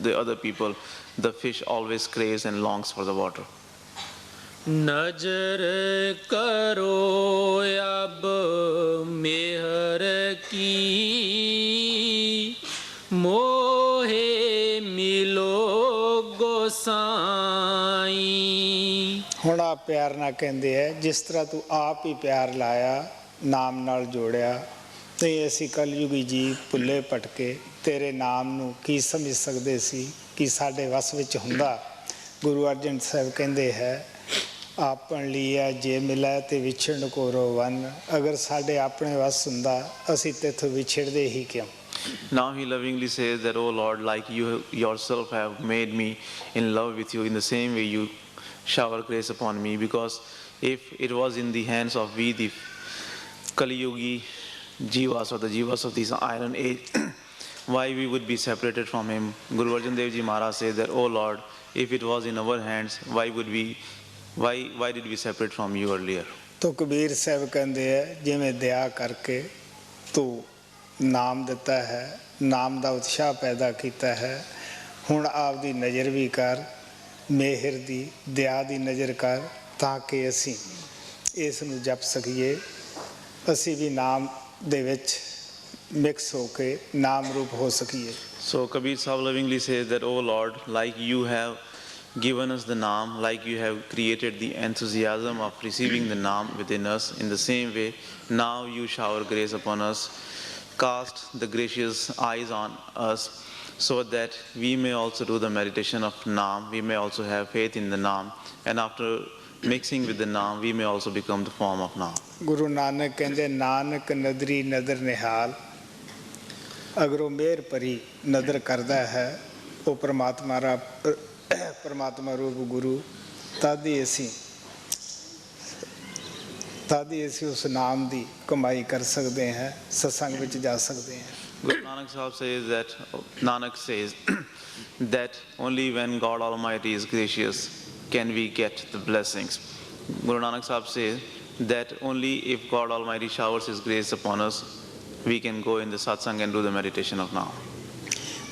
the other people, the fish always craves and longs for the water. नजर करो अब मेहर की मोहे मिलो गोसाई। ਹੁਣ ਆ ਪਿਆਰ ਨਾਲ ਕਹਿੰਦੇ ਹੈ, ਜਿਸ ਤਰ੍ਹਾਂ ਤੂੰ ਆਪ ਹੀ ਪਿਆਰ ਲਾਇਆ, ਨਾਮ ਨਾਲ ਜੋੜਿਆ, ਤੇ ਅਸੀਂ ਕਲਯੁਗੀ ਜੀ ਭੁੱਲੇ ਭਟਕੇ ਤੇਰੇ ਨਾਮ ਨੂੰ ਕੀ ਸਮਝ ਸਕਦੇ ਸੀ ਕਿ ਸਾਡੇ ਵਸ ਵਿੱਚ ਹੁੰਦਾ। ਗੁਰੂ ਅਰਜਨ ਸਾਹਿਬ ਕਹਿੰਦੇ ਹੈ, ਆਪਣ ਲੀਆ ਜੇ ਮਿਲਿਆ ਤੇ ਵਿਛੜਨ ਕੋ ਰੋਵਨ। ਅਗਰ ਸਾਡੇ ਆਪਣੇ ਵਸ ਹੁੰਦਾ ਅਸੀਂ ਤੇਥੋਂ ਵਿਛੜਦੇ ਹੀ ਕਿਉਂ। Now he lovingly says that, oh Lord, like you yourself have made me in love with you, in the same way you shower grace upon me, because if it was in the hands of we, the Kali Yugi Jivas or the Jivas of this iron age, why we would be separated from him. Guru Arjan Dev Ji Maharaj says that, oh Lord, if it was in our hands, why did we separate from you earlier? ਤੋ ਕਬੀਰ ਸਾਹਿਬ ਕਹਿੰਦੇ ਹੈ, ਜਿਵੇਂ ਦਇਆ ਕਰਕੇ ਤੂੰ ਨਾਮ ਦਿੱਤਾ ਹੈ, ਨਾਮ ਦਾ ਉਤਸ਼ਾਹ ਪੈਦਾ ਕੀਤਾ ਹੈ, ਹੁਣ ਆਪਦੀ ਨਜ਼ਰ ਵੀ ਕਰ, ਮਿਹਰ ਦੀ ਦਇਆ ਦੀ ਨਜ਼ਰ ਕਰ, ਤਾਂ ਕਿ ਅਸੀਂ ਇਸ ਨੂੰ ਜਪ ਸਕੀਏ, ਅਸੀਂ ਵੀ ਨਾਮ ਦੇ ਵਿੱਚ ਮਿਕਸ ਹੋ ਕੇ ਨਾਮ ਰੂਪ ਹੋ ਸਕੀਏ। So Kabir Sahib lovingly says that, oh Lord, like you have given us the Naam, like you have created the enthusiasm of receiving the Naam within us, in the same way, now you shower grace upon us, cast the gracious eyes on us, so that we may also do the meditation of Naam, we may also have faith in the Naam, and after mixing with the Naam, we may also become the form of Naam. Guru Nanak ਕਹਿੰਦੇ, ਨਾਨਕ ਨਦਰੀ ਨਦਰ ਨਿਹਾਲ। ਅਗਰ ਉਹ ਮਿਹਰ ਭਰੀ ਨਦਰ ਕਰਦਾ ਹੈ ਉਹ ਪਰਮਾਤਮਾ ਰੂਪ ਗੁਰੂ, ਤਦ ਹੀ ਅਸੀਂ ਉਸ ਨਾਮ ਦੀ ਕਮਾਈ ਕਰ ਸਕਦੇ ਹਾਂ, ਸਤਸੰਗ ਵਿੱਚ ਜਾ ਸਕਦੇ ਹਾਂ। Guru Nanak Sahib says that, Nanak says that only when God Almighty is gracious can we get the blessings. Guru Nanak Sahib says that only if God Almighty showers His grace upon us, we can go in the satsang and do the meditation of Naam.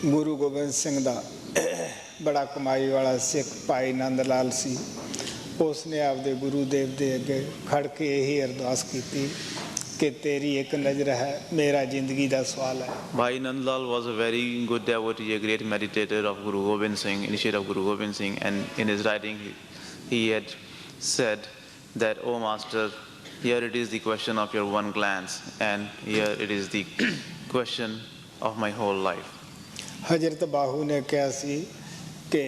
Guru Gobind Singh ਦਾ ਬੜਾ ਕਮਾਈ ਵਾਲਾ ਸਿੱਖ ਭਾਈ ਨੰਦ ਲਾਲ ਸੀ। ਉਸਨੇ ਆਪਦੇ ਗੁਰੂ ਦੇਵ ਦੇ ਅੱਗੇ ਖੜ ਕੇ ਇਹੀ ਅਰਦਾਸ ਕੀਤੀ ਕਿ ਤੇਰੀ ਇੱਕ ਨਜ਼ਰ ਹੈ, ਮੇਰਾ ਜ਼ਿੰਦਗੀ ਦਾ ਸਵਾਲ ਹੈ। Bhai Nand Lal was a very good devotee, a great meditator of Guru Gobind Singh, initiate of Guru Gobind Singh, and in his writing he had said that, oh Master, here it is the question of your one glance, and here it is the question of my whole life. ਹਜ਼ਰਤ ਬਾਹੂ ਨੇ ਕਿਹਾ ਸੀ ਕਿ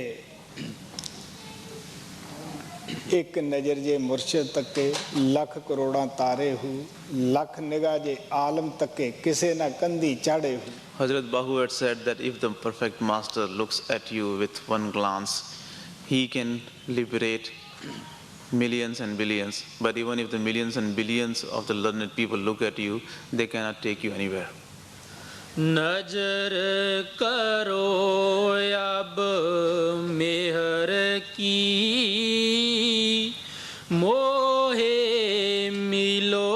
ਇੱਕ ਨਜ਼ਰ ਜੇ ਮੁਰਸ਼ਿਦ ਤੱਕੇ, ਲੱਖ ਕਰੋੜਾਂ ਤਾਰੇ ਹੂ, ਲੱਖ ਨਿਗਾਹ ਜੇ ਆਲਮ ਤੱਕੇ, ਕਿਸੇ ਨਾ ਕੰਧੀ ਚਾੜੇ ਹੂ। Hazrat Bahu had said that if the perfect master looks at you with one glance, he can liberate millions and billions, but even if the millions and billions of the learned people look at you, they cannot take you anywhere. नजर करो अब मेहर की मोहे मिलो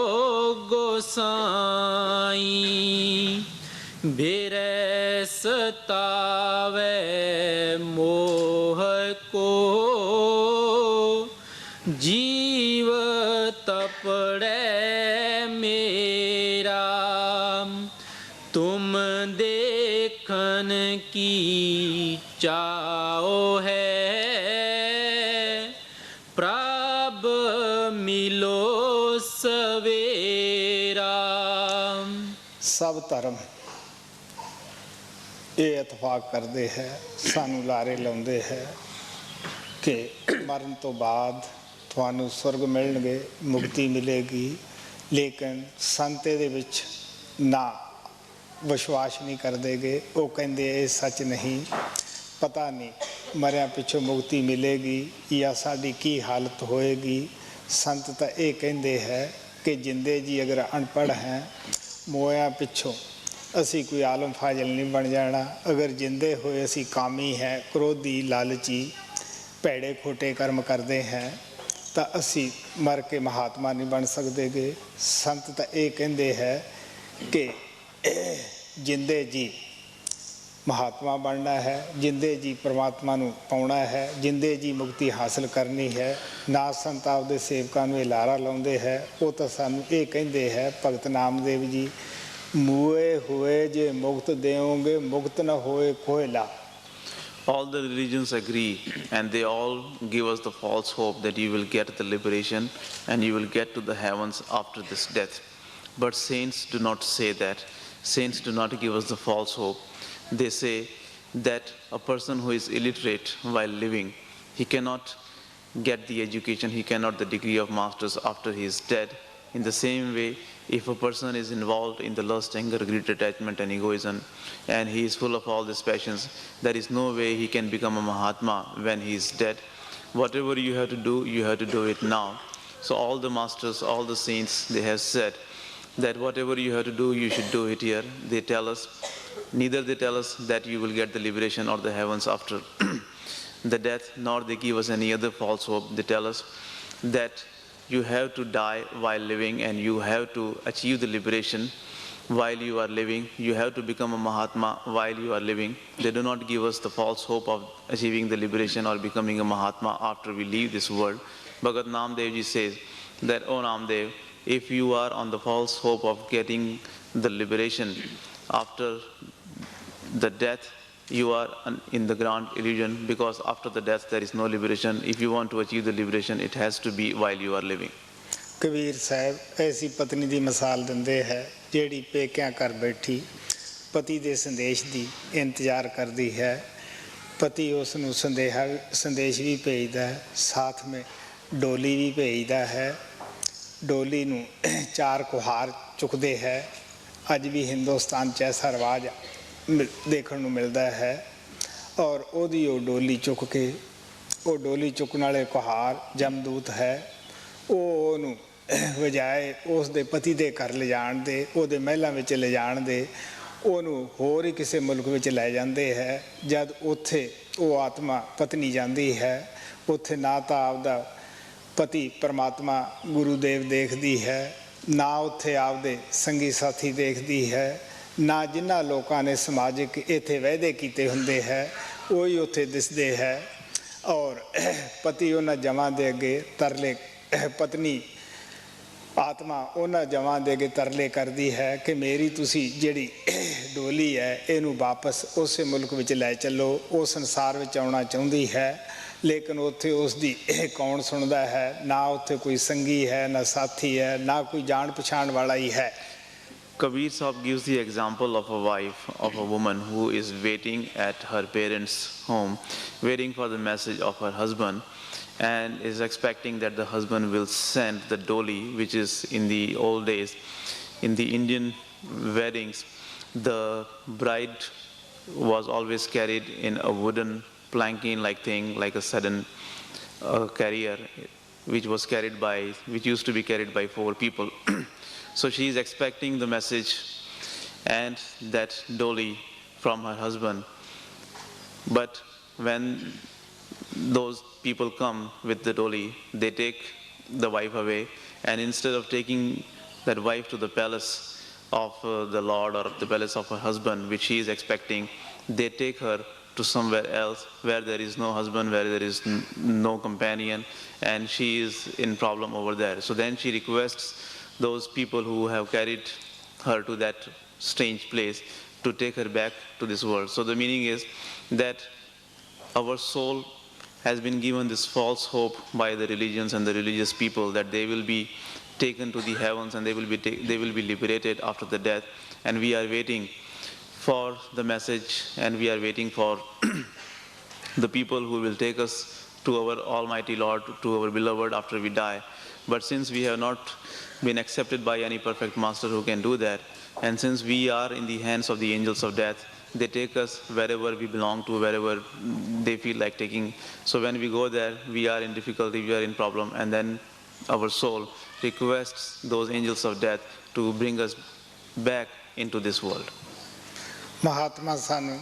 गोसाई। बेरै सतावे मोह को जीव तपड़े मेरा। तुम देखन की चाहो है प्रभ मिलो सवेरा। ਧਰਮ ਇਹ ਇਤਫਾਕ ਕਰਦੇ ਹੈ, ਸਾਨੂੰ ਲਾਰੇ ਲਾਉਂਦੇ ਹੈ ਕਿ ਮਰਨ ਤੋਂ ਬਾਅਦ ਤੁਹਾਨੂੰ ਸੁਰਗ ਮਿਲਣਗੇ, ਮੁਕਤੀ ਮਿਲੇਗੀ, ਲੇਕਿਨ ਸੰਤ ਇਹਦੇ ਵਿੱਚ ਨਾ ਵਿਸ਼ਵਾਸ ਨਹੀਂ ਕਰਦੇਗੇ। ਉਹ ਕਹਿੰਦੇ ਇਹ ਸੱਚ ਨਹੀਂ, ਪਤਾ ਨਹੀਂ ਮਰਿਆ ਪਿੱਛੋਂ ਮੁਕਤੀ ਮਿਲੇਗੀ ਜਾਂ ਸਾਡੀ ਕੀ ਹਾਲਤ ਹੋਏਗੀ। ਸੰਤ ਤਾਂ ਇਹ ਕਹਿੰਦੇ ਹੈ ਕਿ ਜਿੰਦੇ ਜੀ ਅਗਰ ਅਨਪੜ੍ਹ ਹੈ, ਮੋਇਆ ਪਿੱਛੋਂ ਅਸੀਂ ਕੋਈ ਆਲਮ ਫਾਜ਼ਲ ਨਹੀਂ ਬਣ ਜਾਣਾ। ਅਗਰ ਜਿੰਦੇ ਹੋਏ ਅਸੀਂ ਕਾਮੀ ਹੈ, ਕ੍ਰੋਧੀ, ਲਾਲਚੀ, ਭੈੜੇ ਖੋਟੇ ਕਰਮ ਕਰਦੇ ਹੈ ਤਾਂ ਅਸੀਂ ਮਰ ਕੇ ਮਹਾਤਮਾ ਨਹੀਂ ਬਣ ਸਕਦੇਗੇ। ਸੰਤ ਤਾਂ ਇਹ ਕਹਿੰਦੇ ਹੈ ਕਿ ਜਿੰਦੇ ਜੀ ਮਹਾਤਮਾ ਬਣਨਾ ਹੈ, ਜਿੰਦੇ ਜੀ ਪਰਮਾਤਮਾ ਨੂੰ ਪਾਉਣਾ ਹੈ, ਜਿੰਦੇ ਜੀ ਮੁਕਤੀ ਹਾਸਲ ਕਰਨੀ ਹੈ। ਨਾ ਸੰਤ ਆਪਦੇ ਸੇਵਕਾਂ ਨੂੰ ਇਹ ਲਾਰਾ ਲਾਉਂਦੇ ਹੈ, ਉਹ ਤਾਂ ਸਾਨੂੰ ਇਹ ਕਹਿੰਦੇ ਹੈ, ਭਗਤ ਨਾਮਦੇਵ ਜੀ, ਮੂਏ ਹੋਏ ਜੇ ਮੁਕਤ ਦੇਵੋਗੇ, ਮੁਕਤ ਨਾ ਹੋਏ ਕੋਇਲਾ। All the religions agree and they all give us the false hope that you will get the liberation and you will get to the heavens after this death. But saints do not say that. Saints do not give us the false hope. They say that a person who is illiterate while living, he cannot get the education, he cannot the degree of masters after he is dead. In the same way, if a person is involved in the lust, anger, greed, attachment and egoism, and he is full of all these passions, there is no way he can become a Mahatma when he is dead. Whatever you have to do, you have to do it now. So all the masters, all the saints, they have said that whatever you have to do, you should do it here. They tell us, neither they tell us that you will get the liberation or the heavens after the death, nor they give us any other false hope. They tell us that you have to die while living and you have to achieve the liberation while you are living. You have to become a Mahatma while you are living. They do not give us the false hope of achieving the liberation or becoming a Mahatma after we leave this world. Bhagat Namdev ji says that, "Oh Namdev, if you are on the false hope of getting the liberation after the death, you are in the grand illusion, because after the death there is no liberation. If you want to achieve the liberation, it has to be while you are living." Kabir Sahib ਐਸੀ ਪਤਨੀ ਦੀ ਮਿਸਾਲ ਦਿੰਦੇ ਹੈ ਜਿਹੜੀ ਪੇਕਿਆਂ ਘਰ ਬੈਠੀ ਪਤੀ ਦੇ ਸੰਦੇਸ਼ ਦੀ ਇੰਤਜ਼ਾਰ ਕਰਦੀ ਹੈ। ਪਤੀ ਉਸ ਨੂੰ ਸੰਦੇਸ਼ ਵੀ ਭੇਜਦਾ ਹੈ, ਸਾਥ ਵਿੱਚ ਡੋਲੀ ਵੀ ਭੇਜਦਾ ਹੈ। ਡੋਲੀ ਨੂੰ 4 ਕੁਹਾਰ ਚੁੱਕਦੇ ਹੈ। ਅੱਜ ਵੀ ਹਿੰਦੁਸਤਾਨ 'ਚ ਐਸਾ ਰਿਵਾਜ ਦੇਖਣ ਨੂੰ ਮਿਲਦਾ ਹੈ। ਔਰ ਉਹਦੀ ਉਹ ਡੋਲੀ ਚੁੱਕ ਕੇ, ਉਹ ਡੋਲੀ ਚੁੱਕਣ ਵਾਲੇ ਕੁਹਾਰ ਜਮਦੂਤ ਹੈ, ਉਹ ਉਹਨੂੰ ਵਜਾਏ ਉਸ ਦੇ ਪਤੀ ਦੇ ਘਰ ਲਿਜਾਣ ਦੇ, ਉਹਦੇ ਮਹਿਲਾਂ ਵਿੱਚ ਲਿਜਾਣ ਦੇ, ਉਹਨੂੰ ਹੋਰ ਹੀ ਕਿਸੇ ਮੁਲਕ ਵਿੱਚ ਲੈ ਜਾਂਦੇ ਹੈ। ਜਦ ਉੱਥੇ ਉਹ ਆਤਮਾ ਪਤਨੀ ਜਾਂਦੀ ਹੈ, ਉੱਥੇ ਨਾ ਤਾਂ ਆਪਦਾ ਪਤੀ ਪਰਮਾਤਮਾ ਗੁਰੂ ਦੇਵ ਦੇਖਦੀ ਹੈ, ਨਾ ਉੱਥੇ ਆਪਦੇ ਸੰਗੀ ਸਾਥੀ ਦੇਖਦੀ ਹੈ, ਨਾ ਜਿਨ੍ਹਾਂ ਲੋਕਾਂ ਨੇ ਸਮਾਜਿਕ ਇੱਥੇ ਵਾਅਦੇ ਕੀਤੇ ਹੁੰਦੇ ਹੈ ਉਹੀ ਉੱਥੇ ਦਿਸਦੇ ਹੈ। ਔਰ ਪਤੀ ਉਹਨਾਂ ਜਮਾਂ ਦੇ ਅੱਗੇ ਤਰਲੇ, ਪਤਨੀ ਆਤਮਾ ਉਹਨਾਂ ਜਮਾਂ ਦੇ ਅੱਗੇ ਤਰਲੇ ਕਰਦੀ ਹੈ ਕਿ ਮੇਰੀ ਤੁਸੀਂ ਜਿਹੜੀ ਡੋਲੀ ਹੈ ਇਹਨੂੰ ਵਾਪਸ ਉਸੇ ਮੁਲਕ ਵਿੱਚ ਲੈ ਚੱਲੋ। ਉਹ ਸੰਸਾਰ ਵਿੱਚ ਆਉਣਾ ਚਾਹੁੰਦੀ ਹੈ, ਲੇਕਿਨ ਉੱਥੇ ਉਸ ਦੀ ਕੌਣ ਸੁਣਦਾ ਹੈ? ਨਾ ਉੱਥੇ ਕੋਈ ਸੰਗੀ ਹੈ, ਨਾ ਸਾਥੀ ਹੈ, ਨਾ ਕੋਈ ਜਾਣ ਪਛਾਣ ਵਾਲਾ ਹੀ ਹੈ। Kabir Sahib gives the example of a wife, of a woman who is waiting at her parents' home, waiting for the message of her husband, and is expecting that the husband will send the doli, which is in the old days, in the Indian weddings, the bride was always carried in a wooden planking-like thing, like a sudden carrier, which used to be carried by 4 people. So she is expecting the message and that doli from her husband. But when those people come with the doli, they take the wife away, and instead of taking that wife to the palace of the Lord or the palace of her husband, which she is expecting, they take her to somewhere else where there is no husband, where there is no companion, and she is in problem over there. So then she requests those people who have carried her to that strange place to take her back to this world. So the meaning is that our soul has been given this false hope by the religions and the religious people that they will be taken to the heavens and they will be liberated after the death. and we are waiting for the message, and we are waiting for the people who will take us to our Almighty Lord, to our beloved after we die. But since we have not been accepted by any perfect master who can do that, and since we are in the hands of the angels of death, they take us wherever we belong to, wherever they feel like taking. So when we go there, we are in difficulty, we are in problem, and then our soul requests those angels of death to bring us back into this world. महात्मा सानू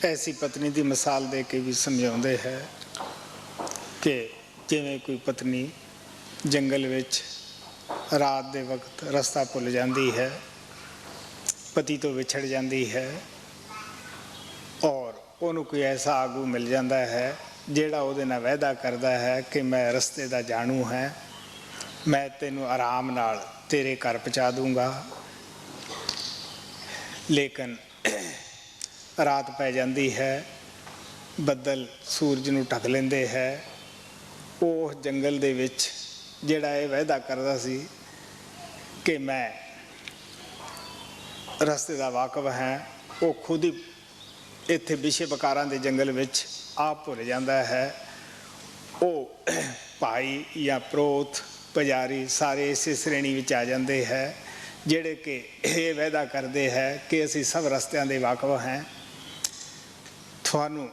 ऐसी पत्नी की मिसाल दे के भी समझाते हैं कि जिवें कोई पत्नी जंगल विच रात दे वक्त रास्ता भुल जाती है, पति तो विछड़ जाती है, और उन्होंने कोई ऐसा आगू मिल जाता है जिहड़ा उहदे नाल वायदा करता है कि मैं रस्ते दा जानू है, मैं तेनू आराम नाल तेरे घर पहुँचा दूँगा। लेकिन रात पै जाती है, बदल सूरज नूं ढक लेंदे है, वो जंगल दे विच जिहड़ा ये वायदा करदा सी कि मैं रस्ते दा वाकफ है, वो खुद ही इत्थे विशे बकारां दे जंगल विच आप भुल जाता है। वो भाई या प्रोत पुजारी सारे इस श्रेणी विच आ जाते हैं ਜਿਹੜੇ कि ये वायदा करते हैं कि असी सब रस्तियां दे वाकफ हैं, थानू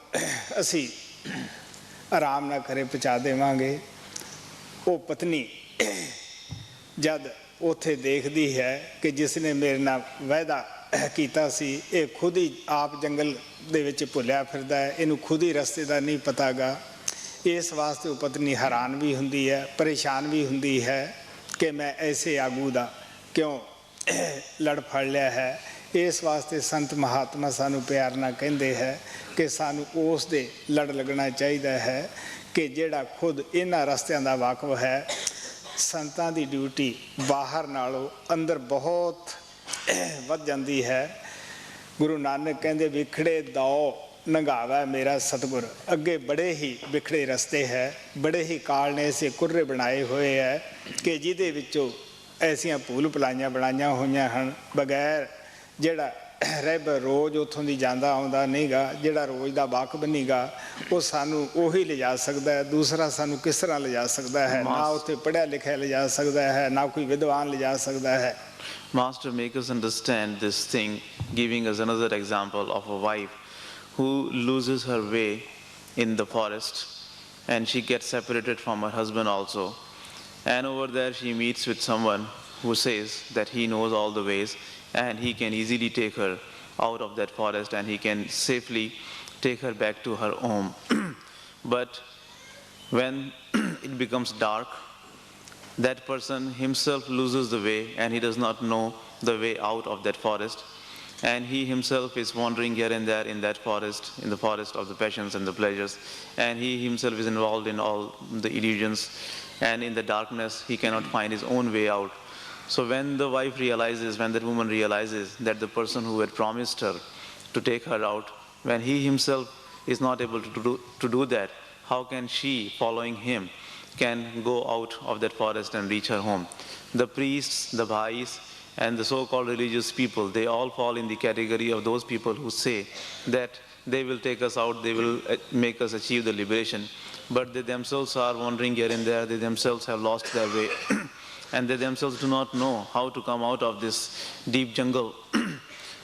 असी आराम ना करे पहुँचा देवांगे। वो पत्नी जद उथे देखती है कि जिसने मेरे नाल वायदा कीता सी ये खुद ही आप जंगल दे विच भुलिया फिरदा है, इनू खुद ही रस्ते दा नहीं पता गा। इस वास्ते वो पत्नी हैरान भी हुंदी है, परेशान भी हुंदी है कि मैं ऐसे आगू दा क्यों लड़ फड़ लिया है। इस वास्ते संत महात्मा सानू प्यार ना कहते हैं कि सानू उस दे लड़ लगना चाहिए है कि जेड़ा खुद इन्हां रस्तियां दा वाकफ है। संतां दी ड्यूटी बाहर नालों अंदर बहुत वध जाती है। गुरु नानक कहते विखड़े दौ नंगावा मेरा सतगुर, अगे बड़े ही विखड़े रस्ते है, बड़े ही काल ने ऐसे कुर्रे बनाए हुए है कि जिहदे विचों ऐसियां भूल भुलाइयां बनाइयां होइयां हन। बगैर जिहड़ा रहबर रोज़ उत्थों दी जांदा आउंदा नहीं गा, जिहड़ा रोज़ दा वाकफ नहीं गा, वो सानू उही ले जा सकदा है, दूसरा सानू किस तरह ले जा सकदा है। ना उत्थे पढ़िया लिखिया ले जा सकदा है, ना कोई विद्वान ले जा सकदा है। Master, make us understand this thing, giving us another example of a wife who loses her way in the forest, and she gets separated from her husband also. And over there she meets with someone who says that he knows all the ways and he can easily take her out of that forest and he can safely take her back to her home. But when it becomes dark, that person himself loses the way and he does not know the way out of that forest. And he himself is wandering here and there in that forest, in the forest of the passions and the pleasures. And he himself is involved in all the illusions. And in the darkness, he cannot find his own way out. So when the wife realizes, when that woman realizes that the person who had promised her to take her out, when he himself is not able to do that, how can she, following him, can go out of that forest and reach her home? The priests, the bhais, and the so-called religious people, they all fall in the category of those people who say that they will take us out, they will make us achieve the liberation. But they themselves are wandering here and there, they themselves have lost their way, and they themselves do not know how to come out of this deep jungle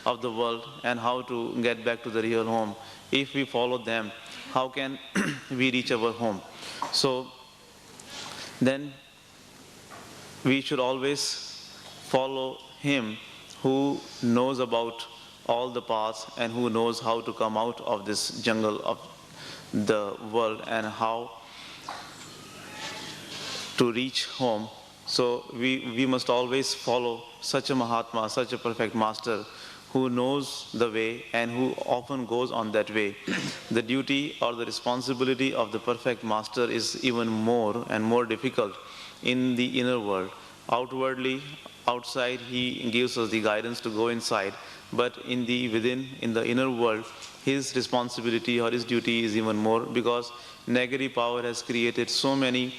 of the world and how to get back to the real home. If we follow them, how can we reach our home? So then we should always follow him who knows about all the paths and who knows how to come out of this jungle of the world and how to reach home. So we must always follow such a Mahatma, such a perfect master who knows the way and who often goes on that way. The duty or the responsibility of the perfect master is even more and more difficult in the inner world. Outwardly, outside, he gives us the guidance to go inside, but in the within, in the inner world, his responsibility or his duty is even more, because negative power has created so many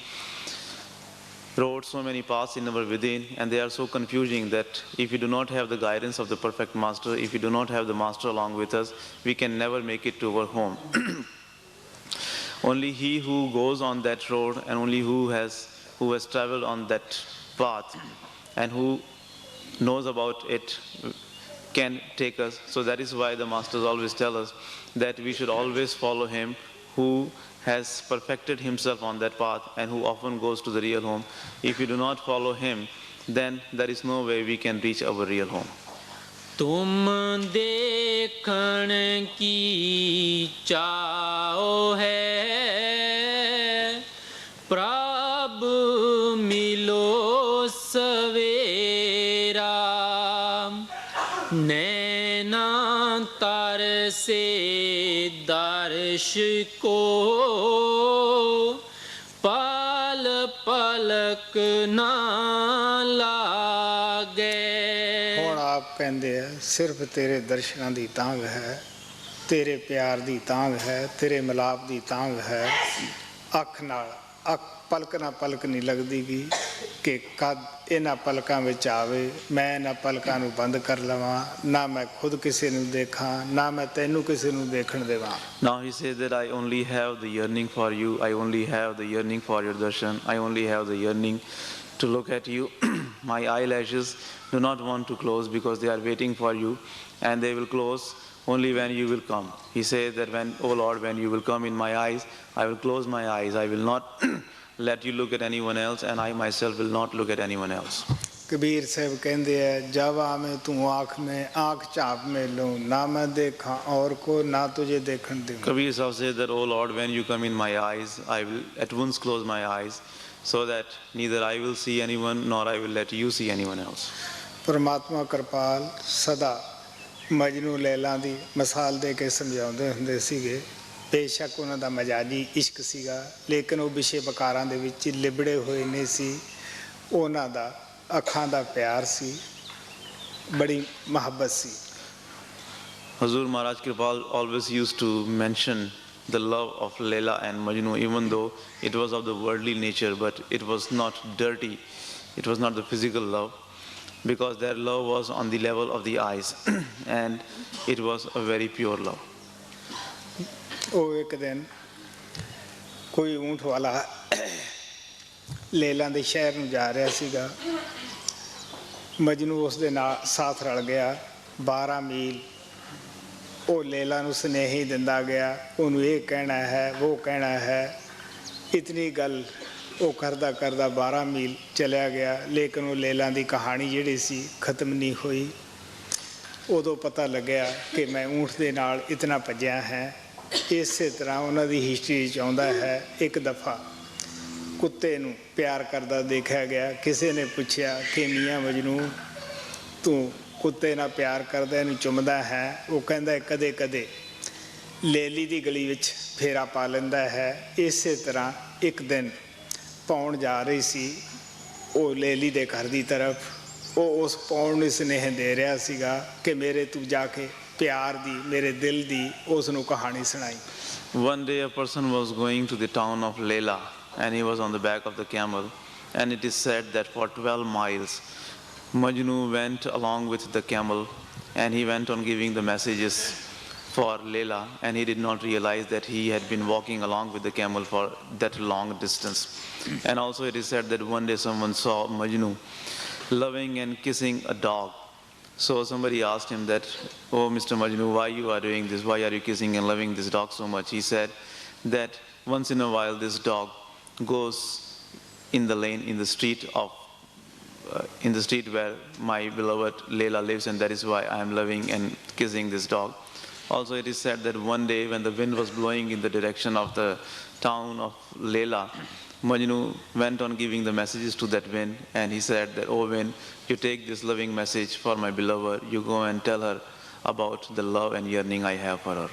wrote so many paths in our within, and they are so confusing that if you do not have the guidance of the perfect master, if you do not have the master along with us, we can never make it to our home. Only he who goes on that road, and only who has traveled on that path and who knows about it can take us. So that is why the masters always tell us that we should always follow him who has perfected himself on that path and who often goes to the real home. If we do not follow him, then there is no way we can reach our real home. तुम देखण की चाहो है प्रभु मिलो सवेरा नैना तर से दर्श को पल पलक ना लागे। ਹੁਣ ਆਪ ਕਹਿੰਦੇ ਆ ਸਿਰਫ ਤੇਰੇ ਦਰਸ਼ਨਾਂ ਦੀ ਤਾਂਘ ਹੈ, ਤੇਰੇ ਪਿਆਰ ਦੀ ਤਾਂਘ ਹੈ, ਤੇਰੇ ਮਿਲਾਪ ਦੀ ਤਾਂਘ ਹੈ। ਅੱਖ ਨਾਲ ਅੱਖ ਪਲਕ ਨਾਲ ਪਲਕ ਨਹੀਂ ਲੱਗਦੀ ਗੀ ਕਿ ਕਦ ਇਹਨਾਂ ਪਲਕਾਂ ਵਿੱਚ ਆਵੇ ਮੈਂ ਇਹਨਾਂ ਪਲਕਾਂ ਨੂੰ ਬੰਦ ਕਰ ਲਵਾਂ, ਨਾ ਮੈਂ ਖੁਦ ਕਿਸੇ ਨੂੰ ਦੇਖਾਂ, ਨਾ ਮੈਂ ਤੈਨੂੰ ਕਿਸੇ ਨੂੰ ਦੇਖਣ ਦੇਵਾਂ। Now he says that I only have the yearning for you, I only have the yearning for your darshan, I only have the yearning to look at you. My eyelashes do not want to close because they are waiting for you, and they will close only when you will come. He says that when, oh Lord, when you will come in my eyes, I will close my eyes. I will not let you look at anyone else, and I myself will not look at anyone else. Kabir साहब कहते हैं जब आमे तू आँख में आँख चाप में लूँ ना मैं देखा और को ना तुझे देखने दूँ। Kabir Sahib says that, oh Lord, when you come in my eyes, I will at once close my eyes, so that neither I will see anyone nor I will let you see anyone else. परमात्मा कृपाल सदा मजनू लैला ਦੀ ਮਿਸਾਲ ਦੇ ਕੇ ਸਮਝਾਉਂਦੇ ਹੁੰਦੇ ਸੀਗੇ। ਬੇਸ਼ੱਕ ਉਹਨਾਂ ਦਾ ਮਜਾਜੀ ਇਸ਼ਕ ਸੀਗਾ, ਲੇਕਿਨ ਉਹ ਵਿਸ਼ੇ ਵਿਕਾਰਾਂ ਦੇ ਵਿੱਚ ਲਿਬੜੇ ਹੋਏ ਨਹੀਂ ਸੀ। ਉਹਨਾਂ ਦਾ ਅੱਖਾਂ ਦਾ ਪਿਆਰ ਸੀ, ਬੜੀ ਮੁਹੱਬਤ ਸੀ। Hazur Maharaj Kripal always used to mention the love of Leila and Majnu, even though it was of the worldly nature, but it was not dirty, it was not the physical love, because their love was on the level of the eyes and it was a very pure love. ਉਹ ਇੱਕ ਦਿਨ ਕੋਈ ਊਂਠ ਵਾਲਾ ਲੇਲਾ ਦੇ ਸ਼ਹਿਰ ਨੂੰ ਜਾ ਰਿਹਾ ਸੀਗਾ। ਮਜਨੂ ਉਸ ਦੇ ਨਾਲ ਸਾਥ ਰਲ ਗਿਆ। 12 ਮੀਲ ਉਹ ਲੇਲਾ ਨੂੰ ਸੁਨੇਹੇ ਦਿੰਦਾ ਗਿਆ, ਉਹਨੂੰ ਇਹ ਕਹਿਣਾ ਹੈ ਉਹ ਕਹਿਣਾ ਹੈ। ਇਤਨੀ ਗੱਲ ਉਹ ਕਰਦਾ ਕਰਦਾ 12 ਮੀਲ ਚਲਿਆ ਗਿਆ, ਲੇਕਿਨ ਉਹ ਲੇਲਾ ਦੀ ਕਹਾਣੀ ਜਿਹੜੀ ਸੀ ਖਤਮ ਨਹੀਂ ਹੋਈ। ਉਦੋਂ ਪਤਾ ਲੱਗਿਆ ਕਿ ਮੈਂ ਊਂਠ ਦੇ ਨਾਲ ਇਤਨਾ ਭੱਜਿਆ ਹੈ। ਇਸੇ ਤਰ੍ਹਾਂ ਉਹਨਾਂ ਦੀ ਹਿਸਟਰੀ 'ਚ ਆਉਂਦਾ ਹੈ ਇੱਕ ਦਫਾ ਕੁੱਤੇ ਨੂੰ ਪਿਆਰ ਕਰਦਾ ਦੇਖਿਆ ਗਿਆ। ਕਿਸੇ ਨੇ ਪੁੱਛਿਆ ਕਿ ਮੀਆਂ ਮਜਨੂ ਤੂੰ ਕੁੱਤੇ ਨਾਲ ਪਿਆਰ ਕਰਦਾ, ਇਹਨੂੰ ਚੁੰਮਦਾ ਹੈ? ਉਹ ਕਹਿੰਦਾ ਕਦੇ ਕਦੇ ਲੇਲੀ ਦੀ ਗਲੀ ਵਿੱਚ ਫੇਰਾ ਪਾ ਲੈਂਦਾ ਹੈ। ਇਸੇ ਤਰ੍ਹਾਂ ਇੱਕ ਦਿਨ ਪਾਉਣ ਜਾ ਰਹੀ ਸੀ ਉਹ ਲੇਲੀ ਦੇ ਘਰ ਦੀ ਤਰਫ। ਉਹ ਉਸ ਪਾਉਣ ਨੂੰ ਸੁਨੇਹੇ ਦੇ ਰਿਹਾ ਸੀਗਾ ਕਿ ਮੇਰੇ ਤੂੰ ਜਾ ਕੇ ਪਿਆਰ ਦੀ ਮੇਰੇ ਦਿਲ ਦੀ ਉਸ ਨੂੰ ਕਹਾਣੀ ਸੁਣਾਈ। One day a person was going to the town of Leila and he was on the back of the camel, and it is said that for 12 miles Majnu went along with the camel and he went on giving the messages for Leila, and he did not realize that he had been walking along with the camel for that long distance. And also it is said that one day someone saw Majnu loving and kissing a dog. So somebody asked him that, oh Mr. Majnu, why you are doing this? Why are you kissing and loving this dog so much? He said that once in a while this dog goes in the lane, in the street where my beloved Leila lives, and that is why I am loving and kissing this dog. Also it is said that one day when the wind was blowing in the direction of the town of Leila, Majnu went on giving the messages to that wind, and he said that, oh wind, you take this loving message for my beloved, you go and tell her about the love and yearning I have for her.